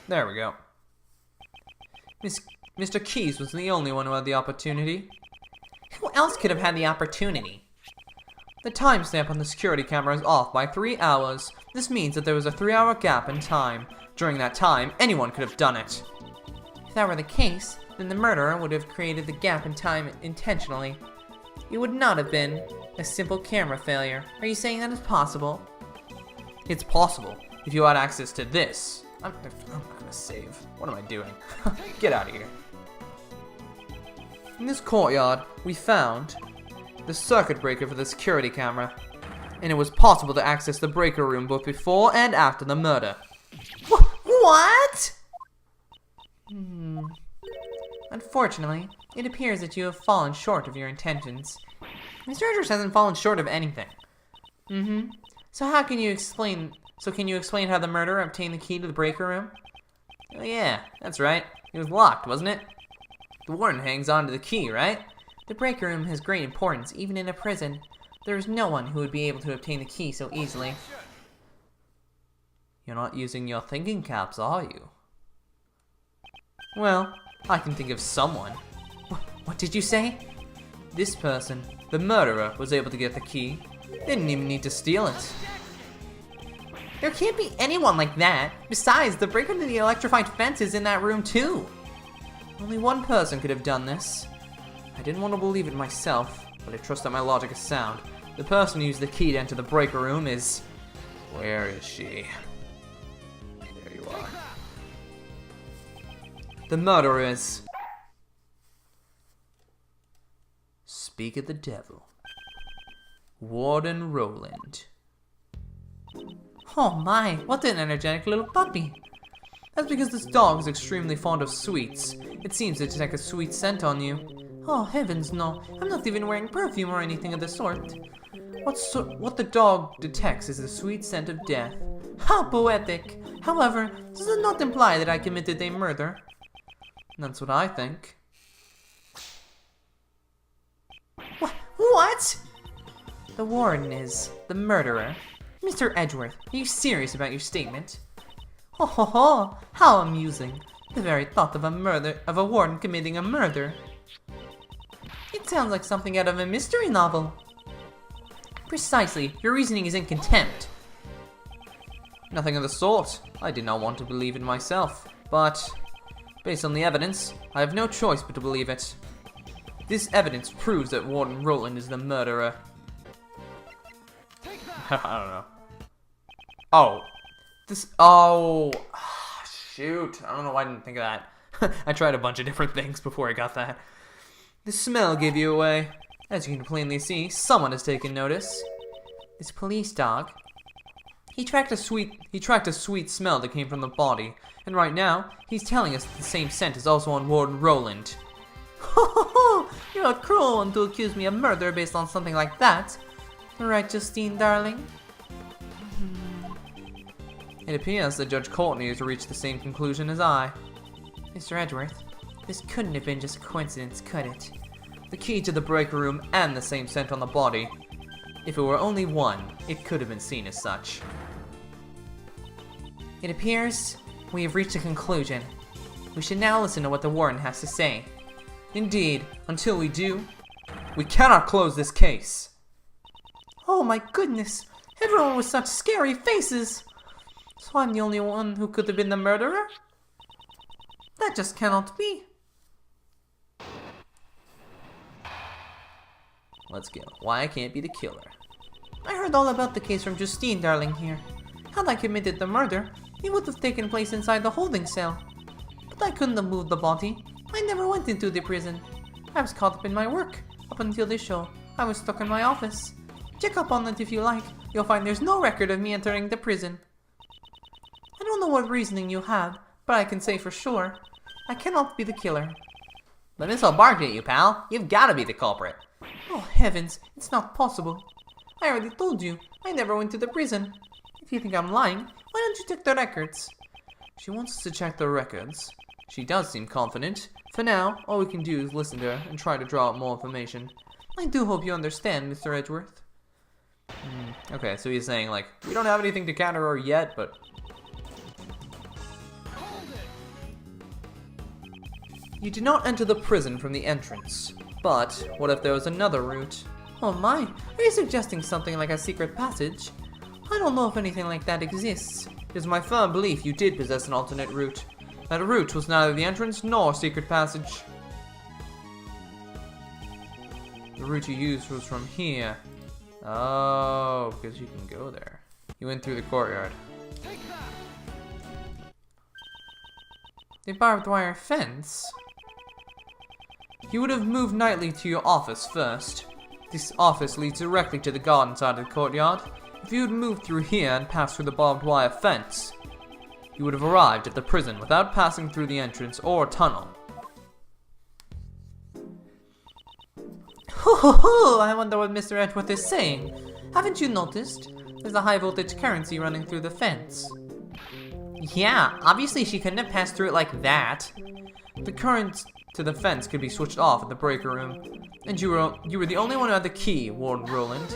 There we go. Mr. Keyes was the only one who had the opportunity. Who else could have had the opportunity? The timestamp on the security camera is off by 3 hours. This means that there was a 3-hour gap in time. During that time, anyone could have done it. If that were the case, then the murderer would have created the gap in time intentionally. It would not have been a simple camera failure. Are you saying that is possible? It's possible if you had access to this. I'm not gonna save. What am I doing? Get out of here. In this courtyard, we found the circuit breaker for the security camera, and it was possible to access the breaker room both before and after the murder. What? Unfortunately, it appears that you have fallen short of your intentions. Mr. Edwards hasn't fallen short of anything. So can you explain how the murderer obtained the key to the breaker room? Oh yeah, that's right. It was locked, wasn't it? The warden hangs on to the key, right? The breaker room has great importance, even in a prison. There is no one who would be able to obtain the key so easily. You're not using your thinking caps, are you? Well, I can think of someone. What did you say? This person, the murderer, was able to get the key. Didn't even need to steal it. There can't be anyone like that. Besides, the breaker to the electrified fence is in that room too. Only one person could have done this. I didn't want to believe it myself, but I trust that my logic is sound. The person who used the key to enter the breaker room is... Where is she? There you are. The murderer is... Speak of the devil. Warden Roland. Oh my, what an energetic little puppy. That's because this dog is extremely fond of sweets. It seems to detect a sweet scent on you. Oh heavens no, I'm not even wearing perfume or anything of the sort. What the dog detects is the sweet scent of death. How poetic. However, this does not imply that I committed a murder. That's what I think. What? The warden is the murderer. Mr. Edgeworth, are you serious about your statement? Ho ho ho, how amusing. The very thought of a warden committing a murder. It sounds like something out of a mystery novel. Precisely, your reasoning is in contempt. Nothing of the sort. I did not want to believe it myself, but based on the evidence, I have no choice but to believe it. This evidence proves that Warden Roland is the murderer. I don't know. Shoot. I don't know why I didn't think of that. I tried a bunch of different things before I got that. The smell gave you away. As you can plainly see, someone has taken notice. This police dog. He tracked a sweet smell that came from the body, and right now, he's telling us that the same scent is also on Warden Roland. Ho ho ho! You're a cruel one to accuse me of murder based on something like that. Right, Justine, darling? It appears that Judge Courtney has reached the same conclusion as I. Mr. Edgeworth, this couldn't have been just a coincidence, could it? The key to the breaker room and the same scent on the body. If it were only one, it could have been seen as such. It appears we have reached a conclusion. We should now listen to what the warden has to say. Indeed, until we do, we cannot close this case. Oh my goodness, everyone with such scary faces. So I'm the only one who could have been the murderer? That just cannot be. Let's go. Why I can't be the killer. I heard all about the case from Justine, darling, here. Had I committed the murder, it would have taken place inside the holding cell. But I couldn't have moved the body. I never went into the prison. I was caught up in my work. Up until this show, I was stuck in my office. Check up on it if you like. You'll find there's no record of me entering the prison. I don't know what reasoning you have, but I can say for sure, I cannot be the killer. But Miss barked at you, pal. You've gotta be the culprit. Oh heavens, it's not possible. I already told you, I never went to the prison. If you think I'm lying, why don't you check the records? She wants us to check the records. She does seem confident. For now, all we can do is listen to her and try to draw up more information. I do hope you understand, Mr. Edgeworth. Okay, so he's saying, like, we don't have anything to counter her yet, but... You did not enter the prison from the entrance. But, what if there was another route? Oh my, are you suggesting something like a secret passage? I don't know if anything like that exists. It is my firm belief you did possess an alternate route. That route was neither the entrance nor secret passage. The route you used was from here. Oh, because you can go there. You went through the courtyard. The barbed wire fence? You would have moved nightly to your office first. This office leads directly to the garden side of the courtyard. If you had moved through here and passed through the barbed wire fence, you would have arrived at the prison without passing through the entrance or tunnel. Ho ho ho! I wonder what Mr. Edgeworth is saying. Haven't you noticed? There's a high voltage currency running through the fence. Yeah, obviously she couldn't have passed through it like that. The current to the fence could be switched off at the breaker room. And you were the only one who had the key, warned Roland.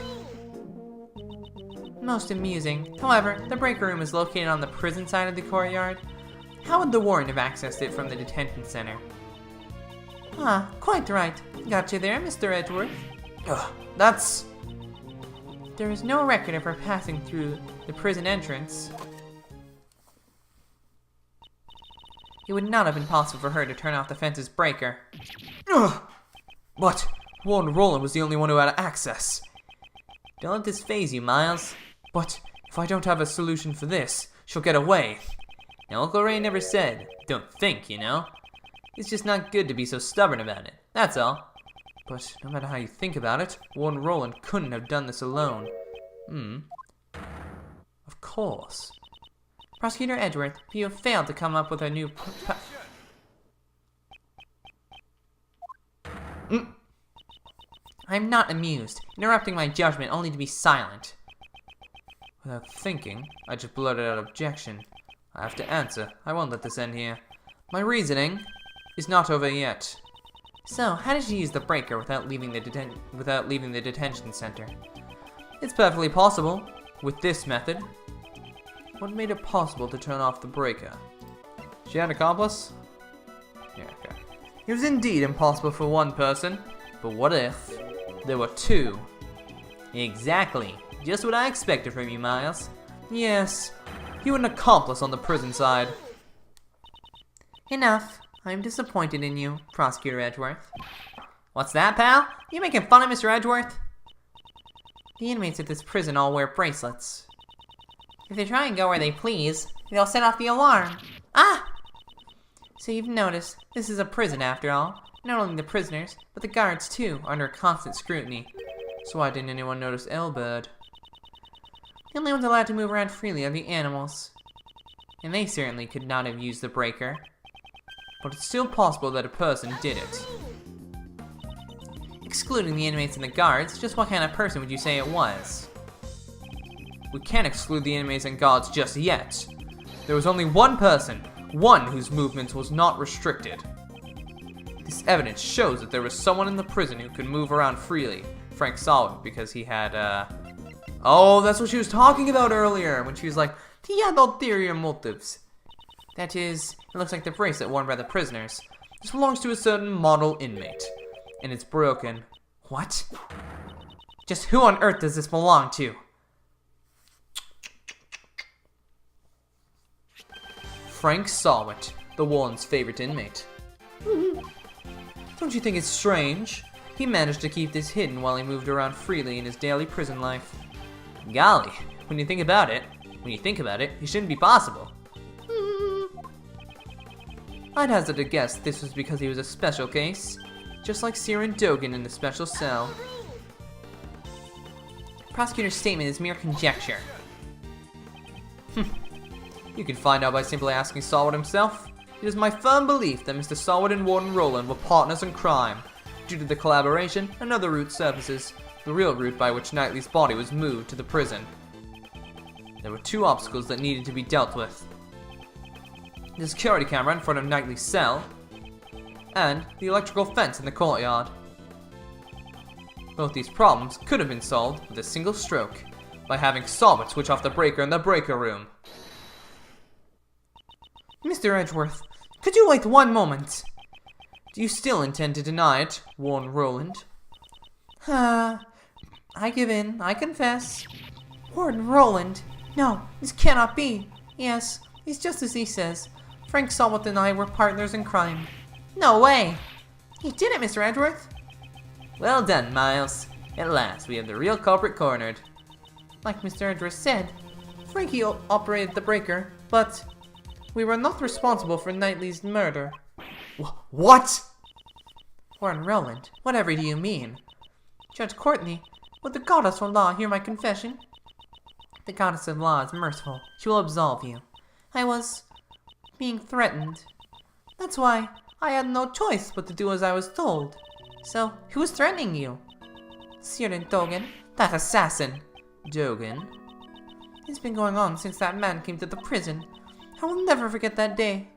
Most amusing. However, the breaker room is located on the prison side of the courtyard. How would the warden have accessed it from the detention center? Ah, quite right. Got you there, Mr. Edgeworth. That's... There is no record of her passing through the prison entrance. It would not have been possible for her to turn off the fence's breaker. But Warden Roland was the only one who had access. Don't let this faze you, Miles. But if I don't have a solution for this, she'll get away. Now, Uncle Ray never said, don't think, you know? It's just not good to be so stubborn about it, that's all. But no matter how you think about it, Warden Roland couldn't have done this alone. Of course. Prosecutor Edgeworth, you have failed to come up with a new I'm not amused, interrupting my judgment only to be silent. Without thinking, I just blurted out objection. I have to answer. I won't let this end here. My reasoning is not over yet. So, how did you use the breaker without leaving the detention center? It's perfectly possible with this method. What made it possible to turn off the breaker? She had an accomplice? Yeah, okay. It was indeed impossible for one person, but what if there were two? Exactly. Just what I expected from you, Miles. Yes, you were an accomplice on the prison side. Enough. I'm disappointed in you, Prosecutor Edgeworth. What's that, pal? You making fun of Mr. Edgeworth? The inmates at this prison all wear bracelets. If they try and go where they please, they'll set off the alarm. Ah! So you've noticed, this is a prison after all. Not only the prisoners, but the guards too, are under constant scrutiny. So why didn't anyone notice Elbird? The only ones allowed to move around freely are the animals. And they certainly could not have used the breaker. But it's still possible that a person did it. Excluding the inmates and the guards, just what kind of person would you say it was? We can't exclude the inmates and guards just yet. There was only one person, one whose movements was not restricted. This evidence shows that there was someone in the prison who could move around freely. Frank saw it because he had, Oh, that's what she was talking about earlier, when she was like, he had ulterior motives. That is, it looks like the bracelet worn by the prisoners. This belongs to a certain model inmate, and it's broken. What? Just who on earth does this belong to? Frank saw it, the warden's favorite inmate. Don't you think it's strange? He managed to keep this hidden while he moved around freely in his daily prison life. Golly, when you think about it, it shouldn't be possible. I'd hazard a guess this was because he was a special case, just like Siren Dogan in the special cell. Prosecutor's statement is mere conjecture. You can find out by simply asking Salwood himself. It is my firm belief that Mr. Salwood and Warden Roland were partners in crime. Due to the collaboration, another route surfaces, the real route by which Knightley's body was moved to the prison. There were two obstacles that needed to be dealt with. The security camera in front of Knightley's cell, and the electrical fence in the courtyard. Both these problems could have been solved with a single stroke, by having Salwood switch off the breaker in the breaker room. Mr. Edgeworth, could you wait one moment? Do you still intend to deny it, Warden Roland? I give in, I confess. Warden Roland? No, this cannot be. Yes, it's just as he says. Frank Salwood and I were partners in crime. No way! He did it, Mr. Edgeworth. Well done, Miles. At last, we have the real culprit cornered. Like Mr. Edgeworth said, Frankie operated the breaker, but we were not responsible for Knightley's murder. What? Warden Roland, whatever do you mean? Judge Courtney, would the goddess of law hear my confession? The goddess of law is merciful. She will absolve you. I was being threatened. That's why I had no choice but to do as I was told. So, who was threatening you? Cyril Dogan, that assassin. Dogan? It's been going on since that man came to the prison. I will never forget that day.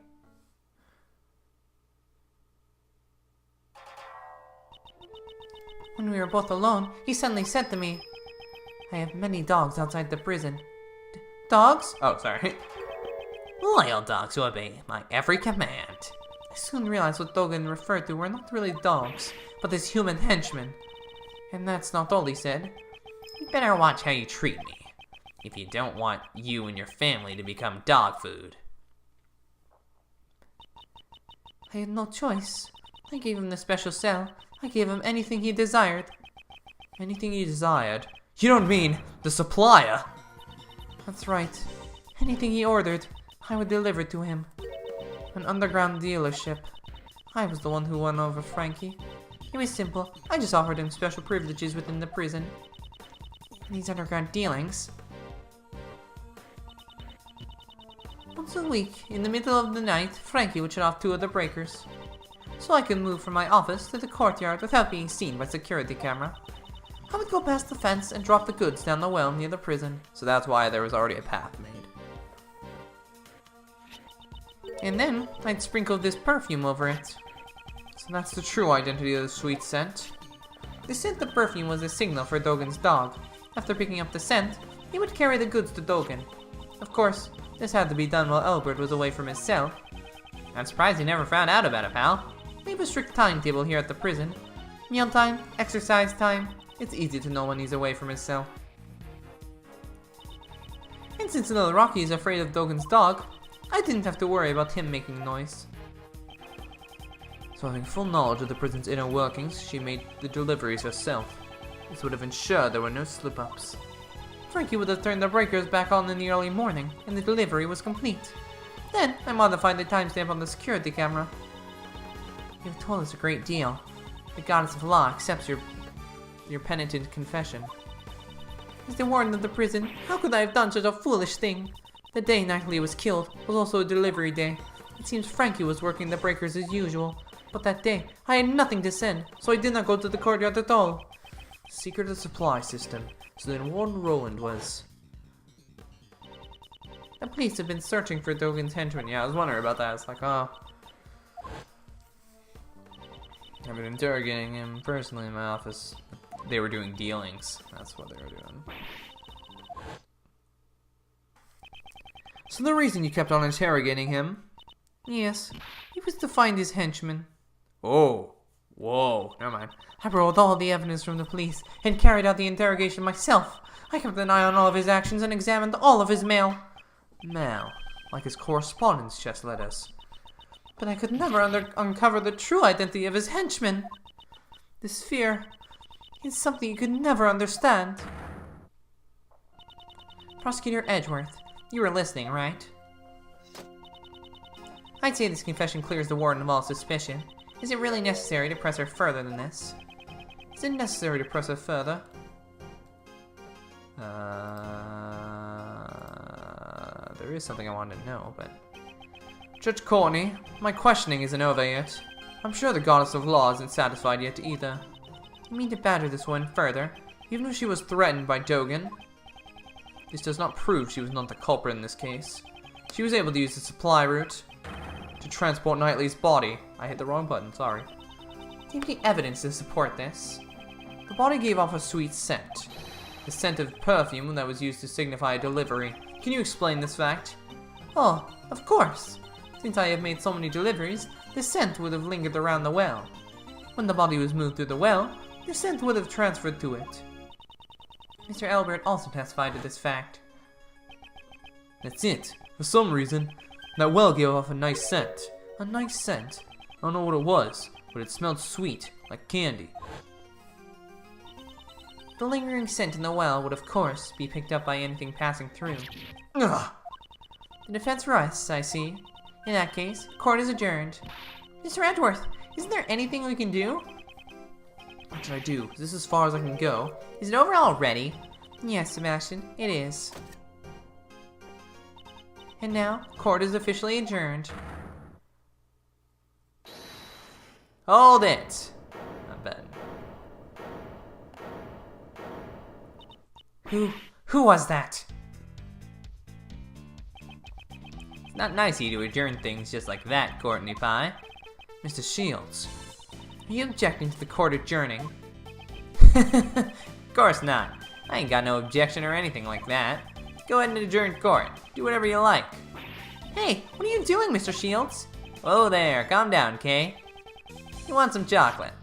When we were both alone, he suddenly said to me, I have many dogs outside the prison. Dogs? Oh, sorry. Loyal dogs who obey my every command. I soon realized what Dogan referred to were not really dogs, but his human henchmen. And that's not all he said. You better watch how you treat me, if you don't want you and your family to become dog food. I had no choice. I gave him the special cell. I gave him anything he desired. Anything he desired? You don't mean the supplier? That's right. Anything he ordered, I would deliver to him. An underground dealership. I was the one who won over Frankie. It was simple. I just offered him special privileges within the prison. And these underground dealings. Once a week, in the middle of the night, Frankie would shut off 2 of the breakers. So I could move from my office to the courtyard without being seen by security camera. I would go past the fence and drop the goods down the well near the prison. So that's why there was already a path made. And then, I'd sprinkle this perfume over it. So that's the true identity of the sweet scent. The scent of perfume was a signal for Dogan's dog. After picking up the scent, he would carry the goods to Dogan. Of course, this had to be done while Albert was away from his cell. I'm surprised you never found out about it, pal. We have a strict timetable here at the prison. Mealtime, exercise time. It's easy to know when he's away from his cell. And since little Rocky is afraid of Dogan's dog, I didn't have to worry about him making noise. So having full knowledge of the prison's inner workings, she made the deliveries herself. This would have ensured there were no slip-ups. Frankie would have turned the breakers back on in the early morning, and the delivery was complete. Then, I modified the timestamp on the security camera. You've told us a great deal. The goddess of law accepts your penitent confession. As the warden of the prison, how could I have done such a foolish thing? The day Knightley was killed was also a delivery day. It seems Frankie was working the breakers as usual, but that day I had nothing to send, so I did not go to the courtyard at all. Secret of the supply system. So then Warden Roland was... The police have been searching for Dogan's henchman. Yeah, I was wondering about that. It's like, oh... I've been interrogating him personally in my office. They were doing dealings. That's what they were doing. So the reason you kept on interrogating him? Yes, it was to find his henchman. Oh, whoa, never mind. I brought all the evidence from the police and carried out the interrogation myself. I kept an eye on all of his actions and examined all of his mail. Mail? Like his correspondence chest led us. But I could never uncover the true identity of his henchman. This fear is something you could never understand. Prosecutor Edgeworth, you were listening, right? I'd say this confession clears the warden of all suspicion. Is it really necessary to press her further than this? Is it necessary to press her further? There is something I wanted to know, but... Judge Courtney, my questioning isn't over yet. I'm sure the goddess of law isn't satisfied yet either. You mean to badger this one further, even if she was threatened by Dogen? This does not prove she was not the culprit in this case. She was able to use the supply route to transport Knightley's body. I hit the wrong button, sorry. Do you have any evidence to support this? The body gave off a sweet scent. The scent of perfume that was used to signify a delivery. Can you explain this fact? Oh, of course. Since I have made so many deliveries, the scent would have lingered around the well. When the body was moved through the well, the scent would have transferred to it. Mr. Albert also testified to this fact. That's it. For some reason, that well gave off a nice scent. A nice scent. I don't know what it was, but it smelled sweet, like candy. The lingering scent in the well would of course be picked up by anything passing through. Ugh. The defense rests, I see. In that case, court is adjourned. Mr. Edgeworth, isn't there anything we can do? What should I do? Is this as far as I can go? Is it over already? Yes, Sebastian, it is. And now, court is officially adjourned. Hold it! Not bad. Who was that? It's not nice of you to adjourn things just like that, Courtney Pie. Mr. Shields, are you objecting to the court adjourning? Of course not. I ain't got no objection or anything like that. Go ahead and adjourn court. Do whatever you like. Hey, what are you doing, Mr. Shields? Whoa there, calm down, Kay. You want some chocolate?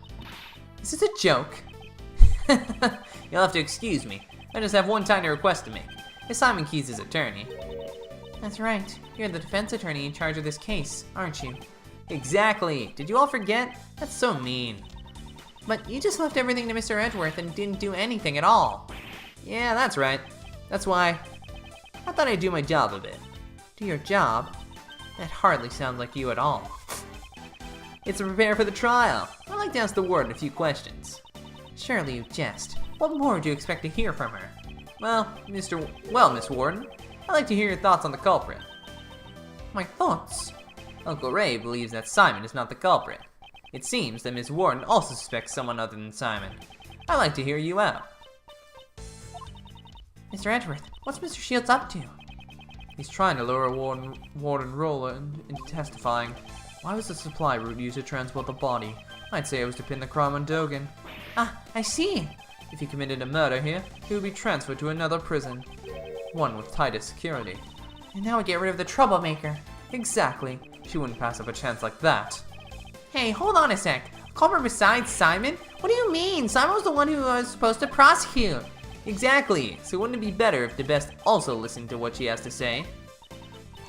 Is this a joke? You'll have to excuse me. I just have one tiny request to make. It's Simon Keyes' attorney. That's right. You're the defense attorney in charge of this case, aren't you? Exactly. Did you all forget? That's so mean. But you just left everything to Mr. Edgeworth and didn't do anything at all. Yeah, that's right. That's why I thought I'd do my job a bit. Do your job? That hardly sounds like you at all. It's to prepare for the trial. I'd like to ask the warden a few questions. Surely you jest. What more do you expect to hear from her? Well, Miss Warden, I'd like to hear your thoughts on the culprit. My thoughts? Uncle Ray believes that Simon is not the culprit. It seems that Miss Warden also suspects someone other than Simon. I'd like to hear you out. Mr. Edgeworth, what's Mr. Shields up to? He's trying to lure Warden Roland into testifying. Why was the supply route used to transport the body? I'd say it was to pin the crime on Dogen. Ah, I see. If he committed a murder here, he would be transferred to another prison. One with tighter security. And now we get rid of the troublemaker. Exactly. She wouldn't pass up a chance like that. Hey, hold on a sec. Culprit besides Simon? What do you mean? Simon was the one who was supposed to prosecute. Exactly. So wouldn't it be better if DeBest also listened to what she has to say?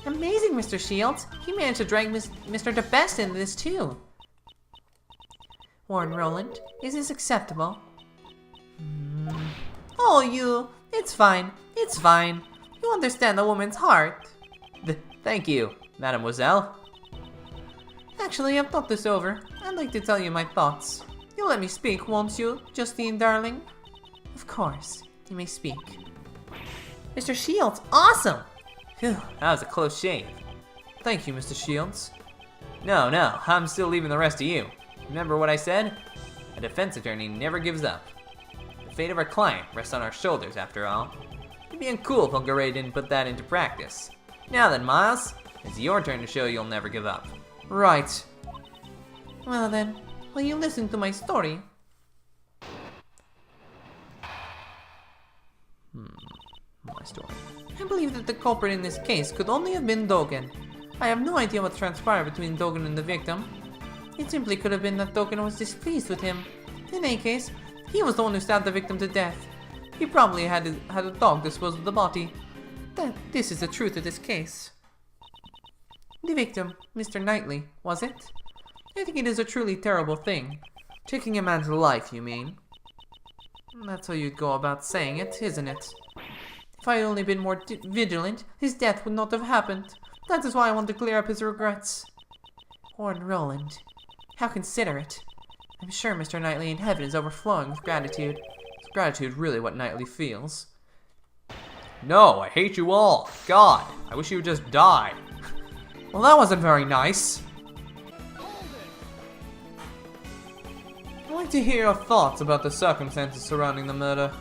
Amazing, Mr. Shields. He managed to drag Mr. DeBest into this too. Warden Roland, is this acceptable? Oh, you. It's fine. It's fine. You understand the woman's heart. Thank you, mademoiselle. Actually, I've thought this over. I'd like to tell you my thoughts. You'll let me speak, won't you, Justine, darling? Of course. You may speak. Mr. Shields, awesome! Phew, that was a close shave. Thank you, Mr. Shields. No, I'm still leaving the rest to you. Remember what I said? A defense attorney never gives up. The fate of our client rests on our shoulders, after all. It'd be uncool if Uncle Ray didn't put that into practice. Now then, Miles, it's your turn to show you'll never give up. Right. Well then, will you listen to my story? My story. I believe that the culprit in this case could only have been Dogen. I have no idea what transpired between Dogen and the victim. It simply could have been that Dogen was displeased with him. In any case, he was the one who stabbed the victim to death. He probably had a dog dispose of the body. This is the truth of this case. The victim, Mr. Knightley, was it? I think it is a truly terrible thing. Taking a man's life, you mean? That's how you'd go about saying it, isn't it? If I had only been more vigilant, his death would not have happened. That is why I want to clear up his regrets. Warden Roland, how considerate. I'm sure Mr. Knightley in heaven is overflowing with gratitude. Is gratitude really what Knightley feels? No, I hate you all. God, I wish you would just die. Well, that wasn't very nice. I'd like to hear your thoughts about the circumstances surrounding the murder.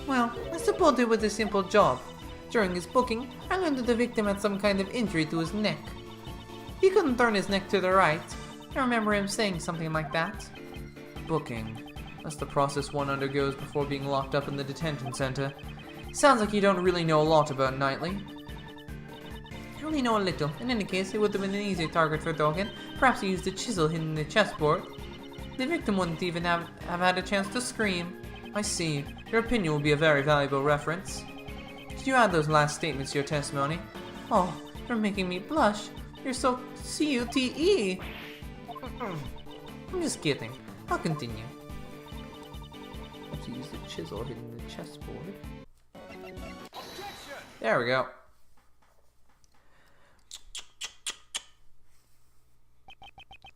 Well, I suppose it was a simple job. During his booking, I learned that the victim had some kind of injury to his neck. He couldn't turn his neck to the right. I remember him saying something like that. Booking. That's the process one undergoes before being locked up in the detention center. Sounds like you don't really know a lot about Knightley. I only know a little. In any case, it would have been an easy target for Dogen. Perhaps he used a chisel hidden in the chessboard. The victim wouldn't even have had a chance to scream. I see. Your opinion will be a very valuable reference. Did you add those last statements to your testimony? Oh, you're making me blush. You're so cute. I'm just kidding. I'll continue. To use the chisel hidden in the chessboard. There we go.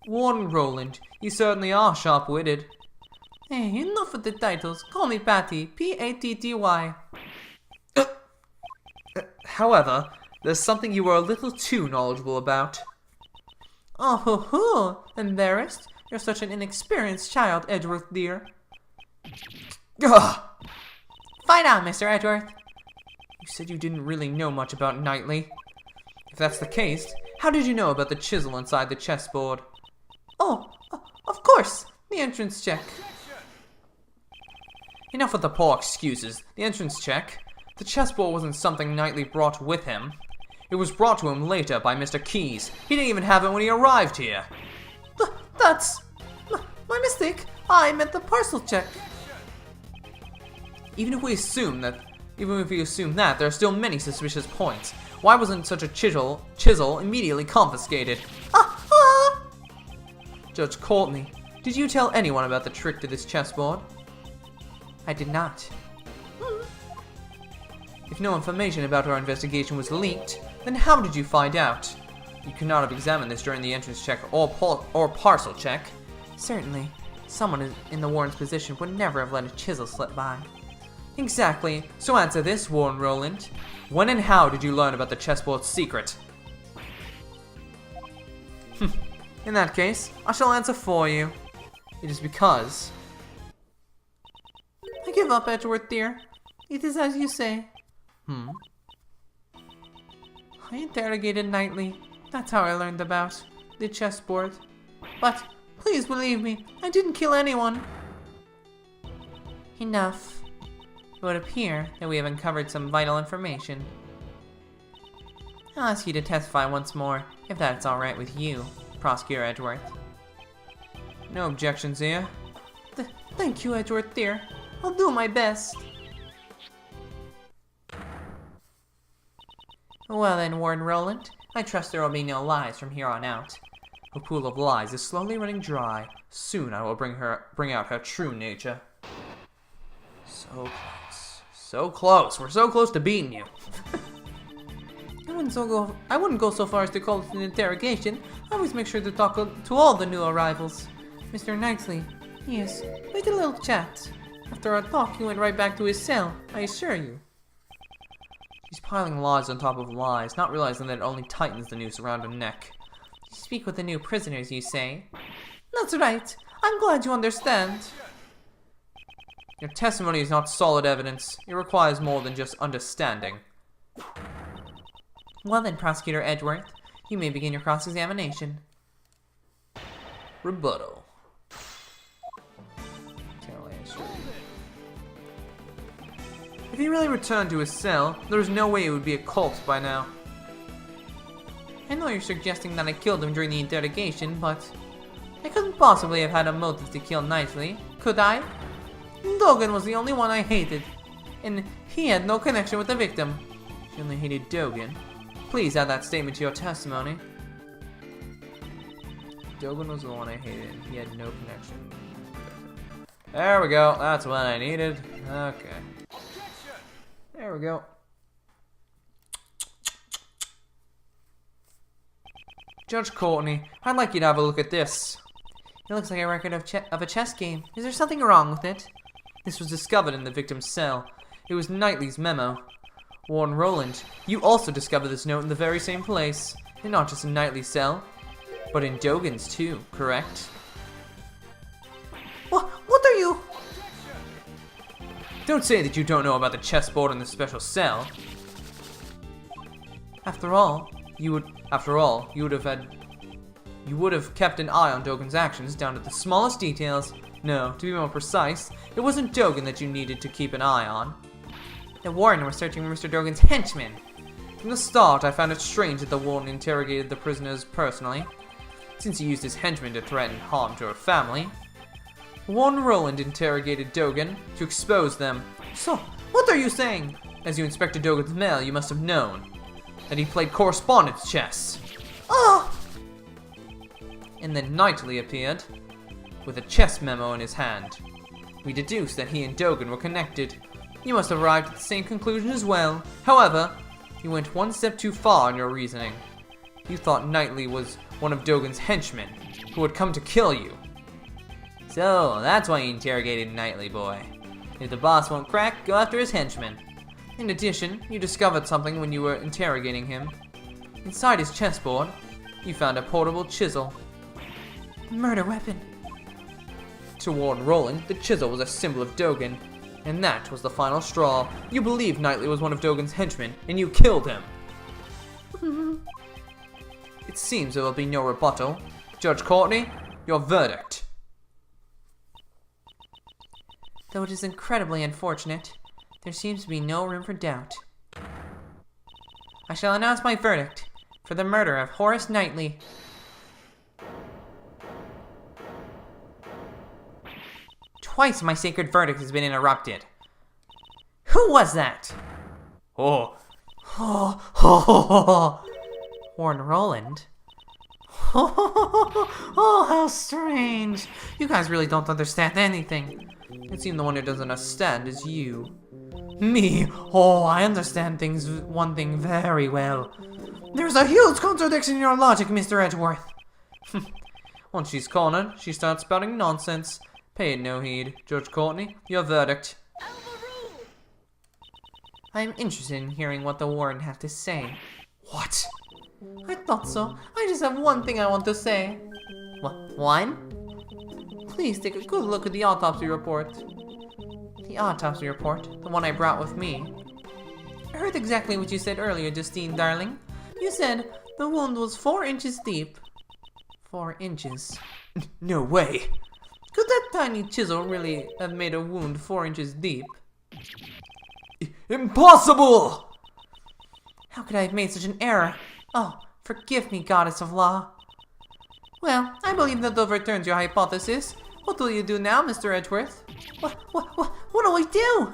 Warren Roland, you certainly are sharp-witted. Hey, enough with the titles. Call me Patty. Patty. However, there's something you are a little too knowledgeable about. Oh, ho, ho. Embarrassed? You're such an inexperienced child, Edgeworth dear. Ugh. Fight on, Mr. Edgeworth. You said you didn't really know much about Knightley. If that's the case, how did you know about the chisel inside the chessboard? Oh, of course. The entrance check. Enough with the poor excuses. The entrance check. The chessboard wasn't something Knightley brought with him. It was brought to him later by Mr. Keyes. He didn't even have it when he arrived here. That's my mistake. I meant the parcel check. Even if we assume that, there are still many suspicious points. Why wasn't such a chisel immediately confiscated? Judge Courtney, did you tell anyone about the trick to this chessboard? I did not. If no information about our investigation was leaked, then how did you find out? You could not have examined this during the entrance check or parcel check. Certainly. Someone in the Warren's position would never have let a chisel slip by. Exactly. So answer this, Warren Roland. When and how did you learn about the chessboard's secret? In that case, I shall answer for you. It is because... I give up, Edgeworth dear. It is as you say. I interrogated Knightley. That's how I learned about the chessboard. But, please believe me, I didn't kill anyone. Enough. It would appear that we have uncovered some vital information. I'll ask you to testify once more, if that's alright with you, Prosecutor Edgeworth. No objections here. Thank you, Edgeworth dear. I'll do my best. Well then, Warden Roland, I trust there will be no lies from here on out. The pool of lies is slowly running dry. Soon I will bring out her true nature. So close. So close. We're so close to beating you. I wouldn't go so far as to call it an interrogation. I always make sure to talk to all the new arrivals. Mr. Knightley, yes, we had a little chat. After our talk, he went right back to his cell, I assure you. She's piling lies on top of lies, not realizing that it only tightens the noose around her neck. You speak with the new prisoners, you say? That's right. I'm glad you understand. Your testimony is not solid evidence. It requires more than just understanding. Well then, Prosecutor Edgeworth, you may begin your cross-examination. Rebuttal. If he really returned to his cell, there is no way he would be a corpse by now. I know you're suggesting that I killed him during the interrogation, but I couldn't possibly have had a motive to kill Knightley, could I? Dogen was the only one I hated, and he had no connection with the victim. She only hated Dogen. Please add that statement to your testimony. Dogen was the one I hated, and he had no connection. There we go, that's what I needed. Okay. There we go. Judge Courtney, I'd like you to have a look at this. It looks like a record of a chess game. Is there something wrong with it? This was discovered in the victim's cell. It was Knightley's memo. Warren Roland, you also discovered this note in the very same place. And not just in Knightley's cell, but in Dogen's too, correct? What are you? Don't say that you don't know about the chessboard in the special cell. After all, you would have kept an eye on Dogen's actions down to the smallest details. No, to be more precise, it wasn't Dogen that you needed to keep an eye on. The warden was searching for Mr. Dogen's henchmen. From the start, I found it strange that the warden interrogated the prisoners personally, since he used his henchmen to threaten harm to her family. Warden Roland interrogated Dogen to expose them. So, what are you saying? As you inspected Dogen's mail, you must have known that he played correspondence chess. Oh! And then Knightley appeared with a chess memo in his hand. We deduced that he and Dogen were connected. You must have arrived at the same conclusion as well. However, you went one step too far in your reasoning. You thought Knightley was one of Dogen's henchmen who had come to kill you. So, that's why you interrogated Knightley, boy. If the boss won't crack, go after his henchmen. In addition, you discovered something when you were interrogating him. Inside his chessboard, you found a portable chisel. Murder weapon. To Warden Roland, the chisel was a symbol of Dogen, and that was the final straw. You believed Knightley was one of Dogen's henchmen, and you killed him. It seems there will be no rebuttal. Judge Courtney, your verdict. Though it is incredibly unfortunate, there seems to be no room for doubt. I shall announce my verdict for the murder of Horace Knightley. Twice my sacred verdict has been interrupted. Who was that? Oh. Warren Roland? Oh, how strange. You guys really don't understand anything. It seems the one who doesn't understand is you. Me? Oh, I understand one thing very well. There's a huge contradiction in your logic, Mr. Edgeworth. Once she's cornered, she starts spouting nonsense. Pay it no heed. Judge Courtney, your verdict. I'm interested in hearing what the warden has to say. What? I thought so. I just have one thing I want to say. One? Please take a good look at the autopsy report. The autopsy report? The one I brought with me. I heard exactly what you said earlier, Justine, darling. You said the wound was 4 inches deep. 4 inches? No way. Could that tiny chisel really have made a wound 4 inches deep? Impossible! How could I have made such an error? Oh, forgive me, goddess of law. Well, I believe that overturns your hypothesis. What will you do now, Mr. Edgeworth? What do we do?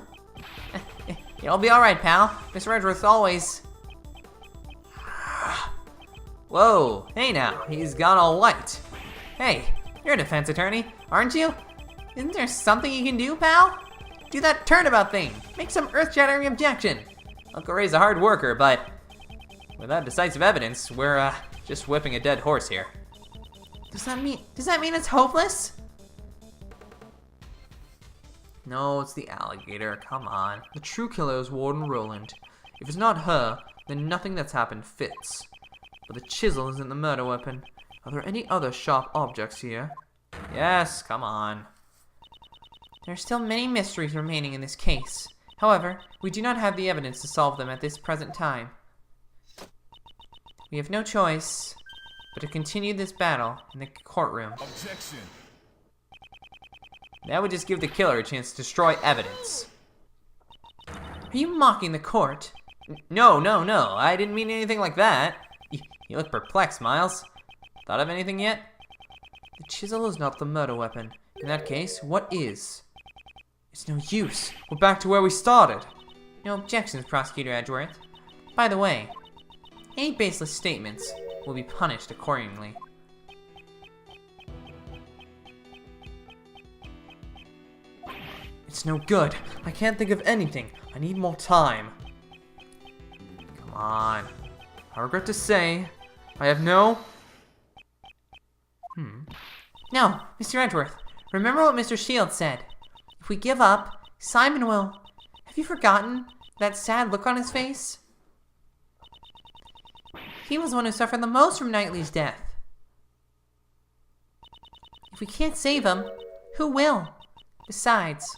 You'll be alright, pal. Mr. Edgeworth always... Whoa, hey now, he's gone all white. Hey, you're a defense attorney, aren't you? Isn't there something you can do, pal? Do that turnabout thing. Make some earth-shattering objection. Uncle Ray's a hard worker, but without decisive evidence, we're just whipping a dead horse here. Does that mean it's hopeless? No, it's the alligator, come on. The true killer is Warden Roland. If it's not her, then nothing that's happened fits. But the chisel isn't the murder weapon. Are there any other sharp objects here? Yes, come on. There are still many mysteries remaining in this case. However, we do not have the evidence to solve them at this present time. We have no choice but to continue this battle in the courtroom. Objection. That would just give the killer a chance to destroy evidence. Are you mocking the court? No, I didn't mean anything like that. You look perplexed, Miles. Thought of anything yet? The chisel is not the murder weapon. In that case, what is? It's no use. We're back to where we started. No objections, Prosecutor Edgeworth. By the way, any baseless statements will be punished accordingly. It's no good. I can't think of anything. I need more time. Come on. I regret to say, I have no... No, Mr. Edgeworth, remember what Mr. Shields said. If we give up, Simon will... Have you forgotten that sad look on his face? He was the one who suffered the most from Knightley's death. If we can't save him, who will? Besides,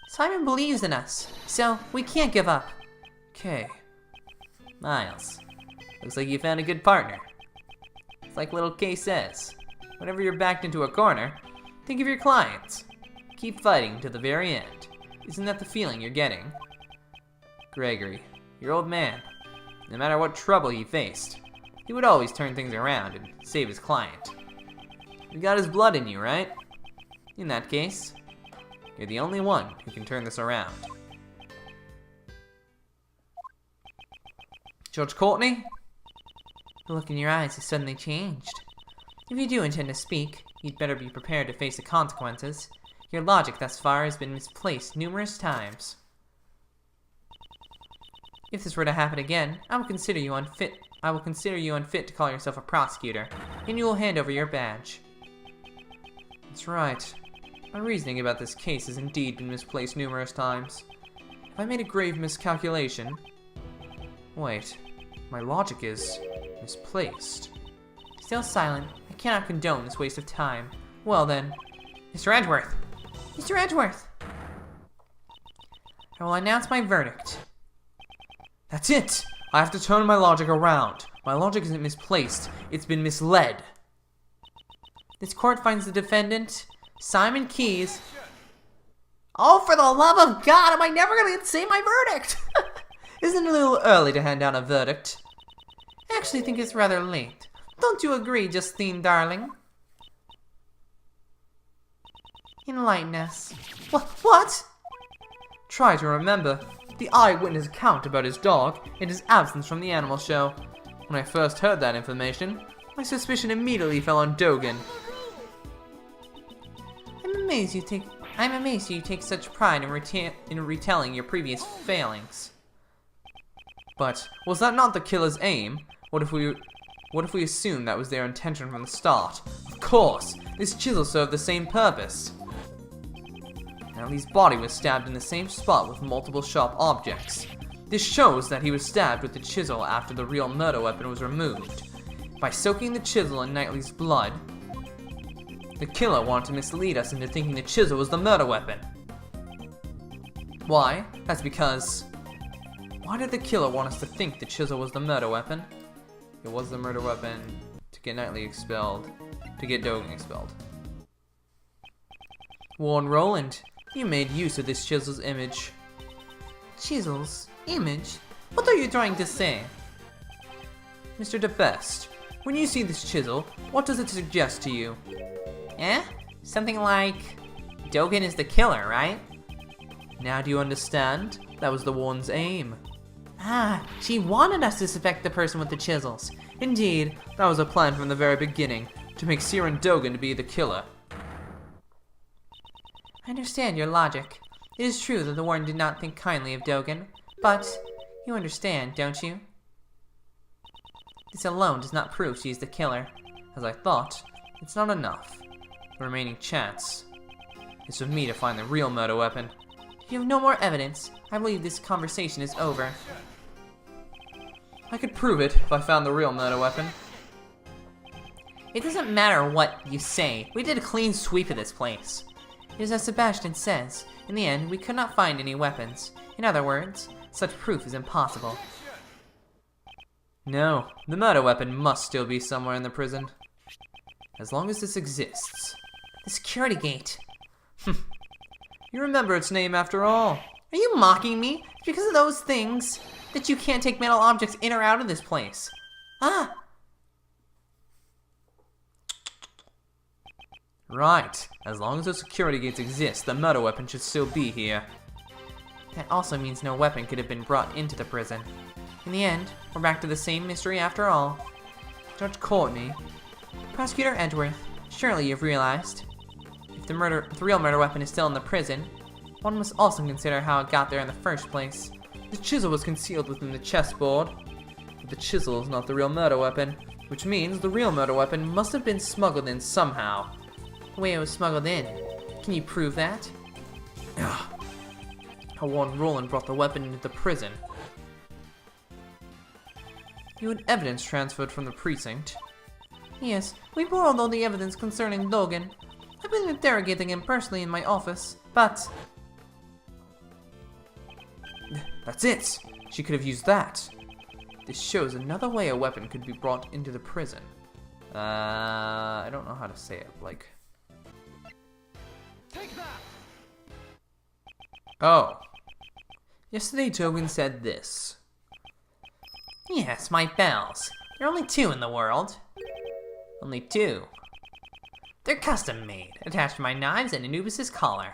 Simon believes in us, so we can't give up. Okay. Miles, looks like you found a good partner. It's like little Kay says, whenever you're backed into a corner, think of your clients. Keep fighting to the very end. Isn't that the feeling you're getting? Gregory, your old man, no matter what trouble he faced, he would always turn things around and save his client. You got his blood in you, right? In that case, you're the only one who can turn this around. George Courtney? The look in your eyes has suddenly changed. If you do intend to speak, you'd better be prepared to face the consequences. Your logic thus far has been misplaced numerous times. If this were to happen again, I will consider you unfit to call yourself a prosecutor, and you will hand over your badge. That's right. My reasoning about this case has indeed been misplaced numerous times. Have I made a grave miscalculation? Wait, my logic is misplaced. Still silent. I cannot condone this waste of time. Well then, Mr. Edgeworth! Mr. Edgeworth! I will announce my verdict. That's it! I have to turn my logic around. My logic isn't misplaced, it's been misled. This court finds the defendant, Simon Keyes. Oh, for the love of God, am I never going to say my verdict? Isn't it a little early to hand down a verdict? I actually think it's rather late. Don't you agree, Justine, darling? Enlighten us. What? Try to remember the eyewitness account about his dog and his absence from the animal show. When I first heard that information, my suspicion immediately fell on Dogen. I'm amazed you take such pride in retelling your previous failings. But was that not the killer's aim? What if we assume that was their intention from the start? Of course, this chisel served the same purpose. Knightley's body was stabbed in the same spot with multiple sharp objects. This shows that he was stabbed with the chisel after the real murder weapon was removed. By soaking the chisel in Knightley's blood, the killer wanted to mislead us into thinking the chisel was the murder weapon. Why? That's because... Why did the killer want us to think the chisel was the murder weapon? It was the murder weapon to get Knightley expelled, to get Dogen expelled. Warren Roland, you made use of this chisel's image. Chisel's image? What are you trying to say? Mr. DeBest, when you see this chisel, what does it suggest to you? Something like Dogen is the killer, right? Now do you understand? That was the Warren's aim. Ah, she wanted us to suspect the person with the chisels. Indeed, that was a plan from the very beginning, to make Siren Dogen to be the killer. I understand your logic. It is true that the Warren did not think kindly of Dogen, but you understand, don't you? This alone does not prove she is the killer. As I thought, it's not enough. The remaining chance is for me to find the real murder weapon. If you have no more evidence, I believe this conversation is over. I could prove it if I found the real murder weapon. It doesn't matter what you say. We did a clean sweep of this place. It is as Sebastian says. In the end, we could not find any weapons. In other words, such proof is impossible. No, the murder weapon must still be somewhere in the prison. As long as this exists. The security gate. You remember its name after all. Are you mocking me? It's because of those things that you can't take metal objects in or out of this place. Ah! Right. As long as the security gates exist, the murder weapon should still be here. That also means no weapon could have been brought into the prison. In the end, we're back to the same mystery after all. Judge Courtney. Prosecutor Edgeworth, surely you've realized. If the real murder weapon is still in the prison, one must also consider how it got there in the first place. The chisel was concealed within the chessboard. But the chisel is not the real murder weapon, which means the real murder weapon must have been smuggled in somehow. The way it was smuggled in. Can you prove that? how Warden Roland brought the weapon into the prison. You had evidence transferred from the precinct. Yes, we borrowed all the evidence concerning Dogen. I've been interrogating him personally in my office, but... That's it! She could have used that. This shows another way a weapon could be brought into the prison. I don't know how to say it, like... Take that! Oh. Yesterday Dogen said this. Yes, my bells. There are only 2 in the world. Only 2. They're custom made, attached to my knives and Anubis' collar.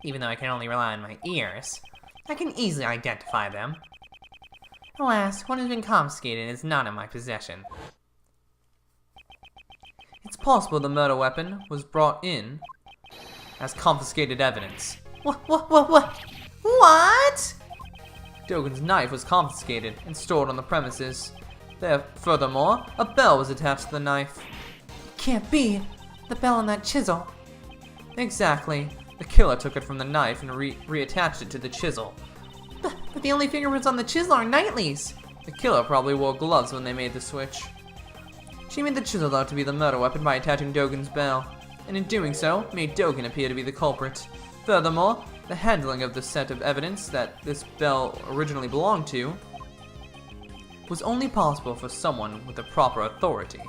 Even though I can only rely on my ears, I can easily identify them. Alas, one has been confiscated and is not in my possession. It's possible the murder weapon was brought in as confiscated evidence. What? Dogen's knife was confiscated and stored on the premises. Furthermore, a bell was attached to the knife. Can't be. The bell and that chisel. Exactly. The killer took it from the knife and reattached it to the chisel. But the only fingerprints on the chisel are Knightley's. The killer probably wore gloves when they made the switch. She made the chisel out to be the murder weapon by attaching Dogen's bell, and in doing so, made Dogen appear to be the culprit. Furthermore, the handling of the set of evidence that this bell originally belonged to was only possible for someone with the proper authority.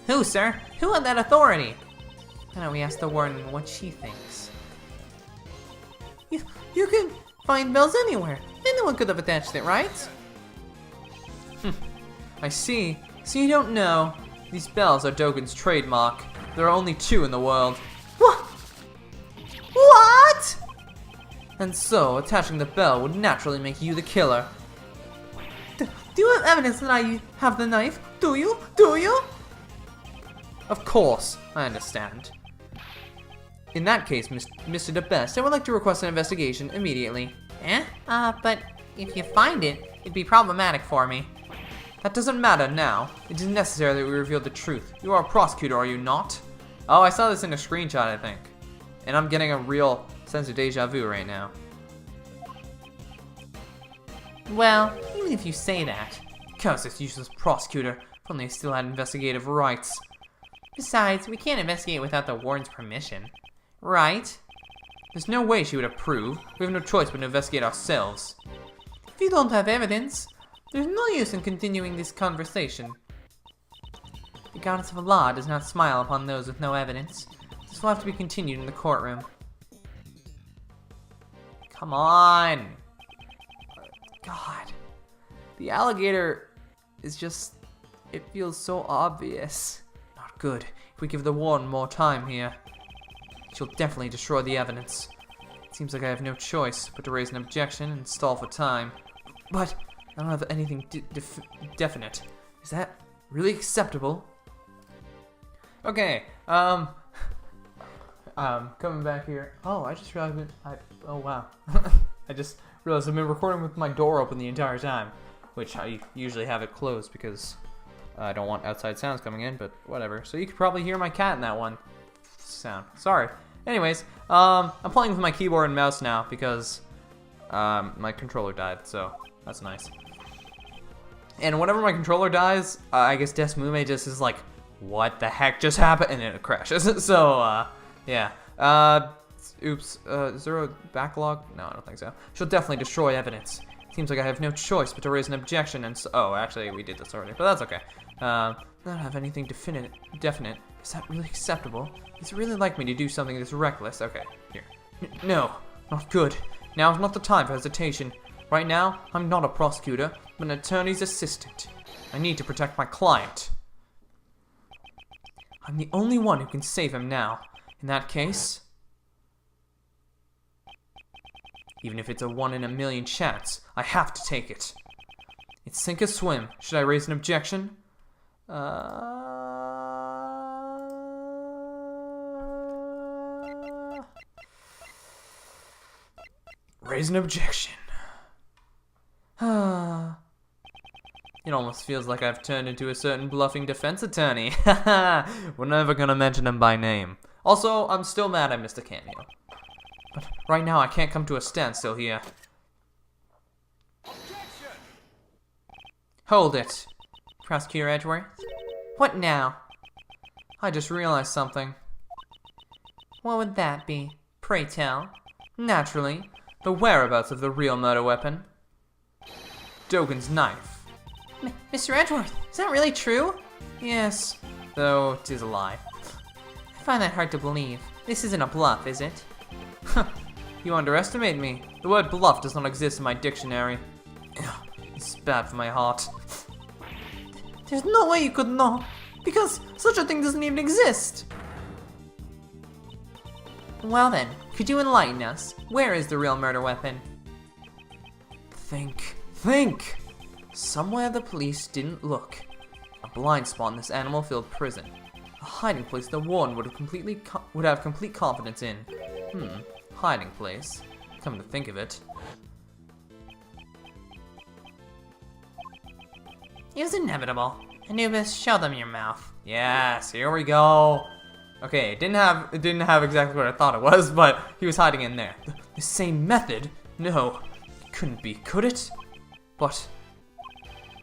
Who, sir? Who had that authority? Why don't we ask the warden what she thinks? You can find bells anywhere. Anyone could have attached it, right? I see. So you don't know. These bells are Dogen's trademark. There are only 2 in the world. What? And so, attaching the bell would naturally make you the killer. Do you have evidence that I have the knife? Do you? Do you? Of course, I understand. In that case, Mr. DeBest, I would like to request an investigation immediately. But if you find it, it'd be problematic for me. That doesn't matter now. It is necessary that we reveal the truth. You are a prosecutor, are you not? Oh, I saw this in a screenshot, I think. And I'm getting a real sense of deja vu right now. Well, even if you say that. Curse this useless prosecutor. If only I still had investigative rights. Besides, we can't investigate without the warden's permission. Right? There's no way she would approve. We have no choice but to investigate ourselves. If you don't have evidence, there's no use in continuing this conversation. The goddess of Allah does not smile upon those with no evidence. This will have to be continued in the courtroom. Come on! God. The alligator is just... it feels so obvious. Not good. If we give the warden more time here, she'll definitely destroy the evidence. It seems like I have no choice but to raise an objection and stall for time. But I don't have anything definite. Is that really acceptable? Okay, coming back here. Oh, I just realized oh wow. I just realized I've been recording with my door open the entire time, which I usually have it closed because I don't want outside sounds coming in, but whatever. So you could probably hear my cat in that one sound. Sorry. Anyways, I'm playing with my keyboard and mouse now because my controller died, so that's nice. And whenever my controller dies, I guess Desmume just is like, what the heck just happened? And then it crashes. So, yeah. Oops. Is there a backlog? No, I don't think so. She'll definitely destroy evidence. Seems like I have no choice but to raise an objection and oh, actually, we did this already, but that's okay. I don't have anything definite. Is that really acceptable? Does it really like me to do something this reckless? Okay, here. No, not good. Now is not the time for hesitation. Right now, I'm not a prosecutor, but an attorney's assistant. I need to protect my client. I'm the only one who can save him now. In that case, even if it's a 1 in a million chance, I have to take it. It's sink or swim. Should I raise an objection? Raise an objection. It almost feels like I've turned into a certain bluffing defense attorney. We're never gonna mention him by name. Also, I'm still mad I missed a cameo. But right now I can't come to a standstill here. Hold it, Prosecutor Edgeworth. What now? I just realized something. What would that be? Pray tell. Naturally, the whereabouts of the real murder weapon. Dogen's knife. Mr. Edgeworth, is that really true? Yes, though it is a lie. I find that hard to believe. This isn't a bluff, is it? You underestimate me. The word bluff does not exist in my dictionary. It's bad for my heart. There's no way you could know, because such a thing doesn't even exist. Well then, could you enlighten us? Where is the real murder weapon? Think. Somewhere the police didn't look. A blind spot in this animal-filled prison. A hiding place the warden would have complete confidence in. Hiding place. Come to think of it. It was inevitable. Anubis, show them your mouth. Yes, here we go. Okay, it didn't have exactly what I thought it was, but he was hiding in there. The same method? No, it couldn't be, could it? But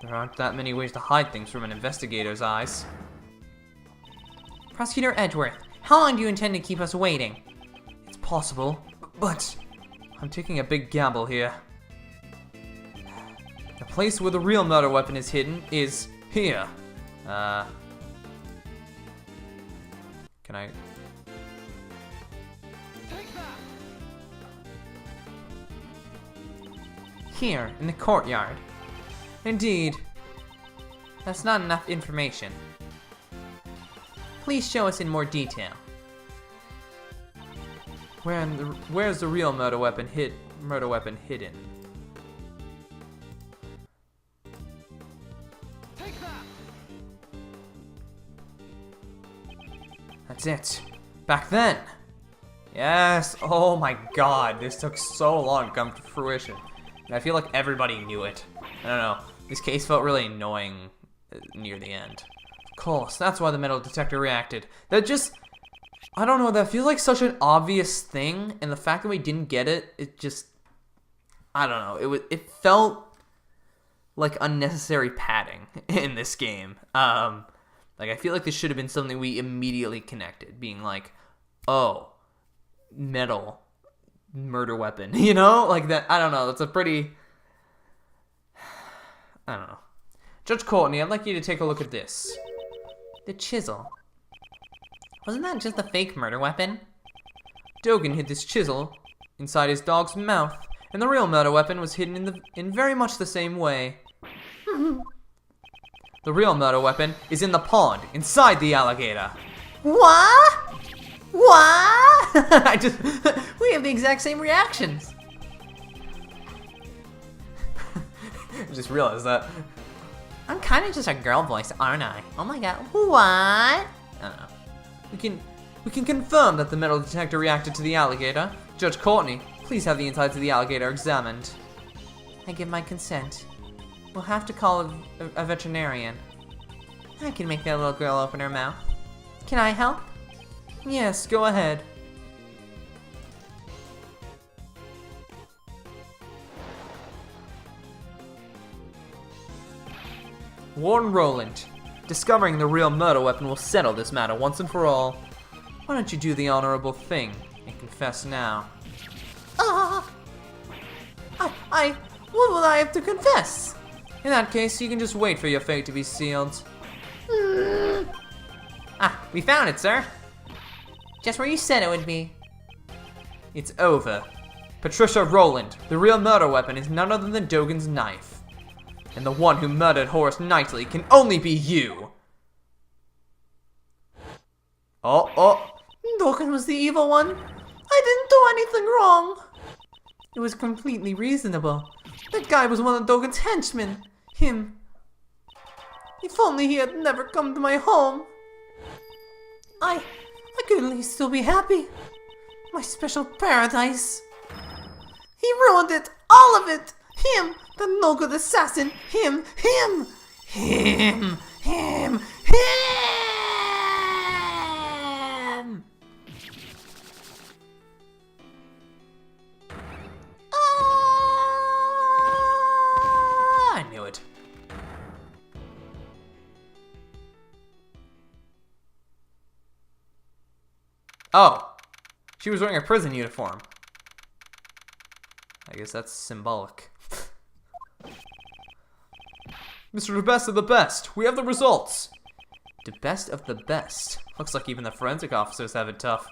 there aren't that many ways to hide things from an investigator's eyes. Prosecutor Edgeworth, how long do you intend to keep us waiting? It's possible, but I'm taking a big gamble here. The place where the real murder weapon is hidden is here. Can I? Here, in the courtyard. Indeed. That's not enough information. Please show us in more detail. Where's the real murder weapon hidden? That's it. Back then. Yes. Oh my god, this took so long to come to fruition. And I feel like everybody knew it. I don't know. This case felt really annoying near the end. Of course, that's why the metal detector reacted. That just... I don't know, that feels like such an obvious thing, and the fact that we didn't get it, it just... I don't know, it felt like unnecessary padding in this game. Like, I feel like this should have been something we immediately connected, being like, oh, metal murder weapon, you know? Like that, I don't know, that's a pretty... I don't know. Judge Courtney, I'd like you to take a look at this. The chisel. Wasn't that just a fake murder weapon? Dogen hid this chisel inside his dog's mouth, and the real murder weapon was hidden in very much the same way. The real murder weapon is in the pond, inside the alligator. What? What? We have the exact same reactions. I just realized that. I'm kind of just a girl voice, aren't I? Oh my god, what? I don't know. We can confirm that the metal detector reacted to the alligator. Judge Courtney, please have the insides of the alligator examined. I give my consent. We'll have to call a veterinarian. I can make that little girl open her mouth. Can I help? Yes, go ahead. Warden Roland, discovering the real murder weapon will settle this matter once and for all. Why don't you do the honorable thing and confess now? What will I have to confess? In that case, you can just wait for your fate to be sealed. We found it, sir. Just where you said it would be. It's over. Patricia Roland, the real murder weapon is none other than Dogen's knife. And the one who murdered Horace Knightley can only be you. Oh. Dogen was the evil one. I didn't do anything wrong. It was completely reasonable. That guy was one of Dogen's henchmen. Him. If only he had never come to my home. I could at least still be happy. My special paradise. He ruined it. All of it. Him. The no-good assassin. Him. Oh, she was wearing a prison uniform. I guess that's symbolic. Mr. The Best of the Best, we have the results. The best of the best. Looks like even the forensic officers have it tough.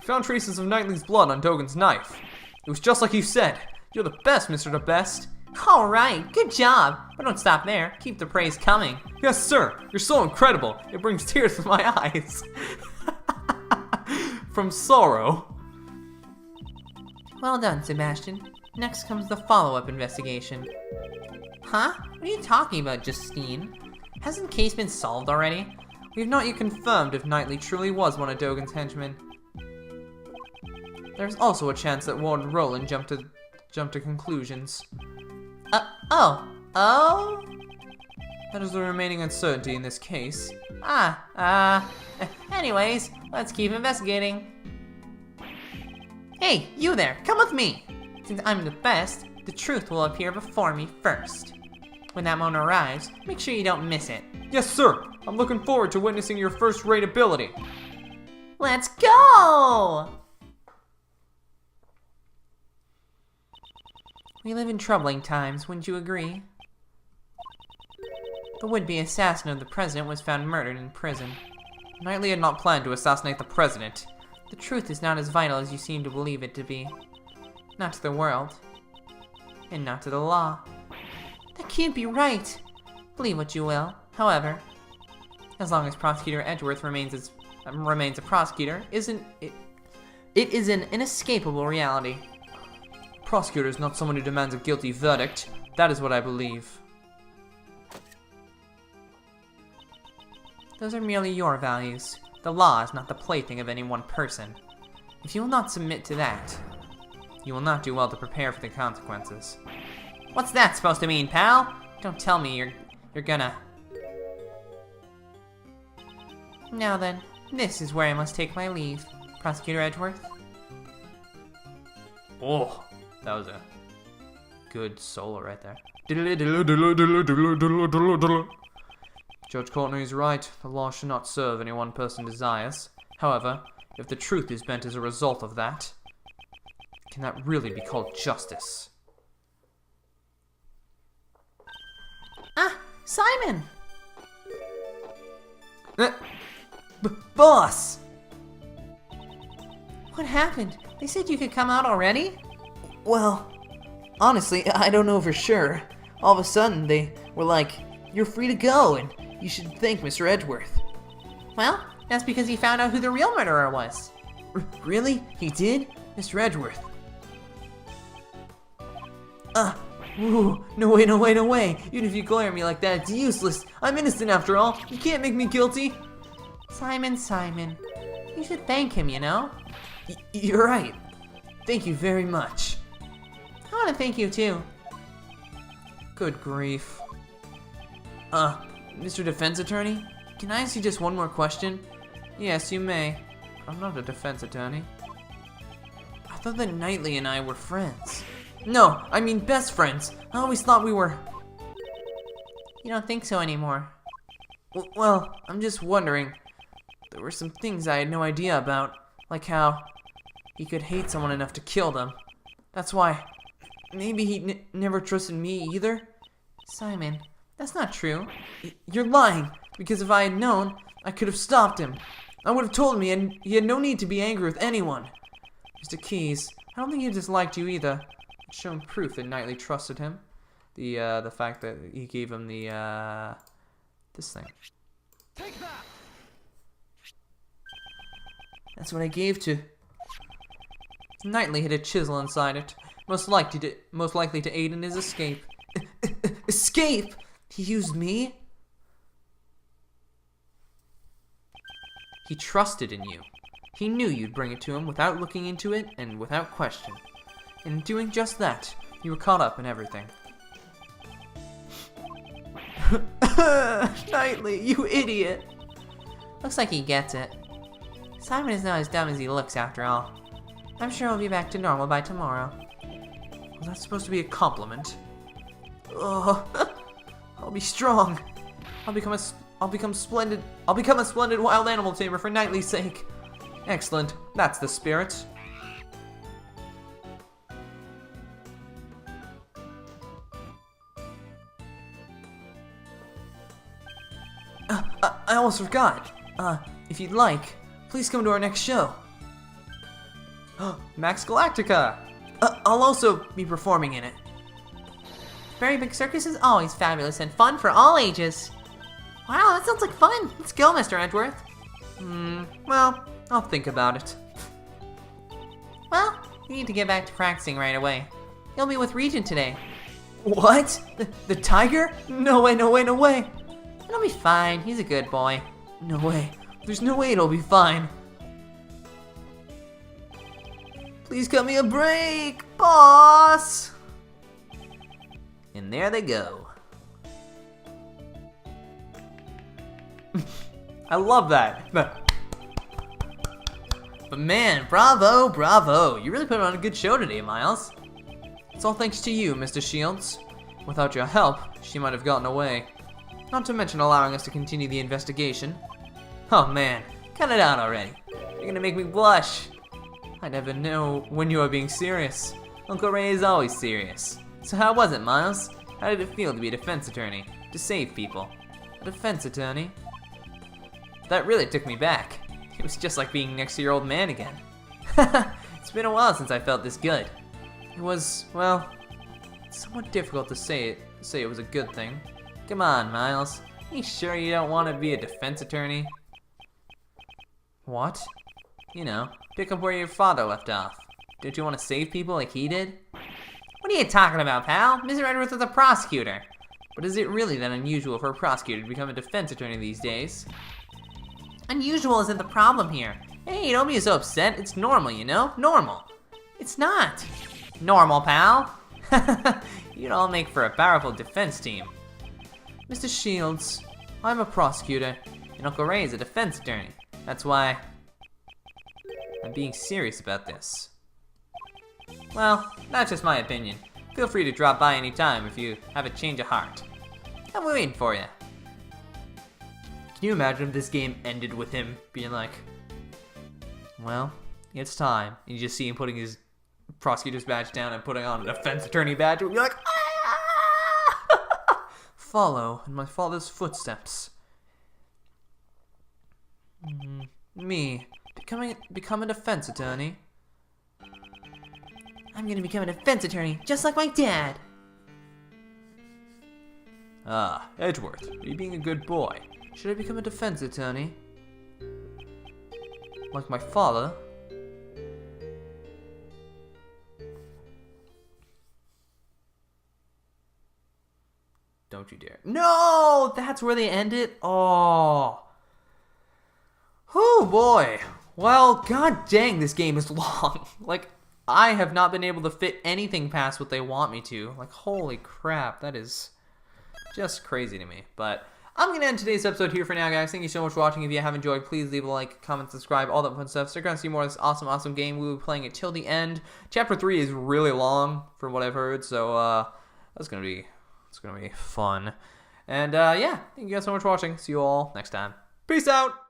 We found traces of Knightley's blood on Dogen's knife. It was just like you said. You're the best, Mr. The Best. All right, good job. But don't stop there. Keep the praise coming. Yes, sir. You're so incredible. It brings tears to my eyes. From sorrow. Well done, Sebastian. Next comes the follow-up investigation. Huh? What are you talking about, Justine? Hasn't the case been solved already? We have not yet confirmed if Knightley truly was one of Dogen's henchmen. There's also a chance that Warden Roland jumped to conclusions. Oh? That is the remaining uncertainty in this case. Anyways, let's keep investigating. Hey, you there, come with me! Since I'm the best, the truth will appear before me first. When that moment arrives, make sure you don't miss it. Yes, sir! I'm looking forward to witnessing your first-rate ability. Let's go! We live in troubling times, wouldn't you agree? The would-be assassin of the president was found murdered in prison. Knightley had not planned to assassinate the president. The truth is not as vital as you seem to believe it to be. Not to the world. And not to the law. That can't be right. Believe what you will. However, as long as Prosecutor Edgeworth remains a prosecutor, it is an inescapable reality. Prosecutor is not someone who demands a guilty verdict. That is what I believe. Those are merely your values. The law is not the plaything of any one person. If you will not submit to that, you will not do well to prepare for the consequences. What's that supposed to mean, pal? Don't tell me you're gonna... Now then, this is where I must take my leave, Prosecutor Edgeworth. Oh, that was a good solo right there. Judge Courtney is right. The law should not serve any one person desires. However, if the truth is bent as a result of that, can that really be called justice? Ah, Simon! Boss! What happened? They said you could come out already? Well, honestly, I don't know for sure. All of a sudden, they were like, "You're free to go, and you should thank Mr. Edgeworth." Well, that's because he found out who the real murderer was. Really? He did? Mr. Edgeworth? No way, no way, no way. Even if you glare at me like that, it's useless. I'm innocent after all. You can't make me guilty. Simon. You should thank him, you know? You're right. Thank you very much. I want to thank you too. Good grief. Mr. Defense Attorney? Can I ask you just one more question? Yes, you may. I'm not a defense attorney. I thought that Knightley and I were friends. No, I mean best friends. I always thought we were... You don't think so anymore? Well, I'm just wondering. There were some things I had no idea about. Like how he could hate someone enough to kill them. That's why... Maybe he never trusted me either? Simon, that's not true. You're lying, because if I had known, I could have stopped him. I would have told him he had no need to be angry with anyone. Mr. Keyes, I don't think he disliked you either. It's shown proof that Knightley trusted him. The fact that he gave him the, this thing. Take that! That's what I gave to... Knightley had a chisel inside it, most likely to aid in his escape. Escape? He used me? He trusted in you. He knew you'd bring it to him without looking into it and without question. In doing just that, you were caught up in everything. Knightley, you idiot! Looks like he gets it. Simon is not as dumb as he looks after all. I'm sure he'll be back to normal by tomorrow. Was that supposed to be a compliment? Oh, I'll be strong. I'll become a splendid wild animal tamer for Knightley's sake. Excellent. That's the spirit. I almost forgot. If you'd like, please come to our next show. Max Galactica! I'll also be performing in it. Very Big Circus is always fabulous and fun for all ages. Wow, that sounds like fun. Let's go, Mr. Edgeworth. Well, I'll think about it. Well, you need to get back to practicing right away. You'll be with Regent today. What? The tiger? No way, no way, no way! It'll be fine. He's a good boy. No way. There's no way it'll be fine. Please cut me a break, boss! And there they go. I love that. But man, bravo, bravo. You really put on a good show today, Miles. It's all thanks to you, Mr. Shields. Without your help, she might have gotten away. Not to mention allowing us to continue the investigation. Oh man, cut it out already. You're gonna make me blush. I never know when you are being serious. Uncle Ray is always serious. So how was it, Miles? How did it feel to be a defense attorney? To save people? A defense attorney? That really took me back. It was just like being next to your old man again. It's been a while since I felt this good. It was, well, it's somewhat difficult to say it was a good thing. Come on, Miles. You sure you don't want to be a defense attorney? What? You know, pick up where your father left off. Don't you want to save people like he did? What are you talking about, pal? Mr. Edwards is a prosecutor. But is it really that unusual for a prosecutor to become a defense attorney these days? Unusual isn't the problem here. Hey, don't be so upset. It's normal, you know? Normal. It's not. Normal, pal. You'd all make for a powerful defense team. Mr. Shields, I'm a prosecutor. And Uncle Ray is a defense attorney. That's why I'm being serious about this. Well, that's just my opinion. Feel free to drop by anytime if you have a change of heart. I'm waiting for you. Can you imagine if this game ended with him being like, well, it's time. And you just see him putting his prosecutor's badge down and putting on a defense attorney badge. And you're like, ah! Follow in my father's footsteps. Me, become a defense attorney. I'm gonna become a defense attorney, just like my dad. Ah, Edgeworth, are you being a good boy? Should I become a defense attorney? Like my father? Don't you dare. No! That's where they end it? Oh. Oh boy. Well, god dang, this game is long. Like, I have not been able to fit anything past what they want me to. Like, holy crap, that is just crazy to me. But I'm going to end today's episode here for now, guys. Thank you so much for watching. If you have enjoyed, please leave a like, comment, subscribe, all that fun stuff. Stick around to see more of this awesome, awesome game. We will be playing it till the end. Chapter 3 is really long, from what I've heard, so it's gonna be fun. And yeah, thank you guys so much for watching. See you all next time. Peace out!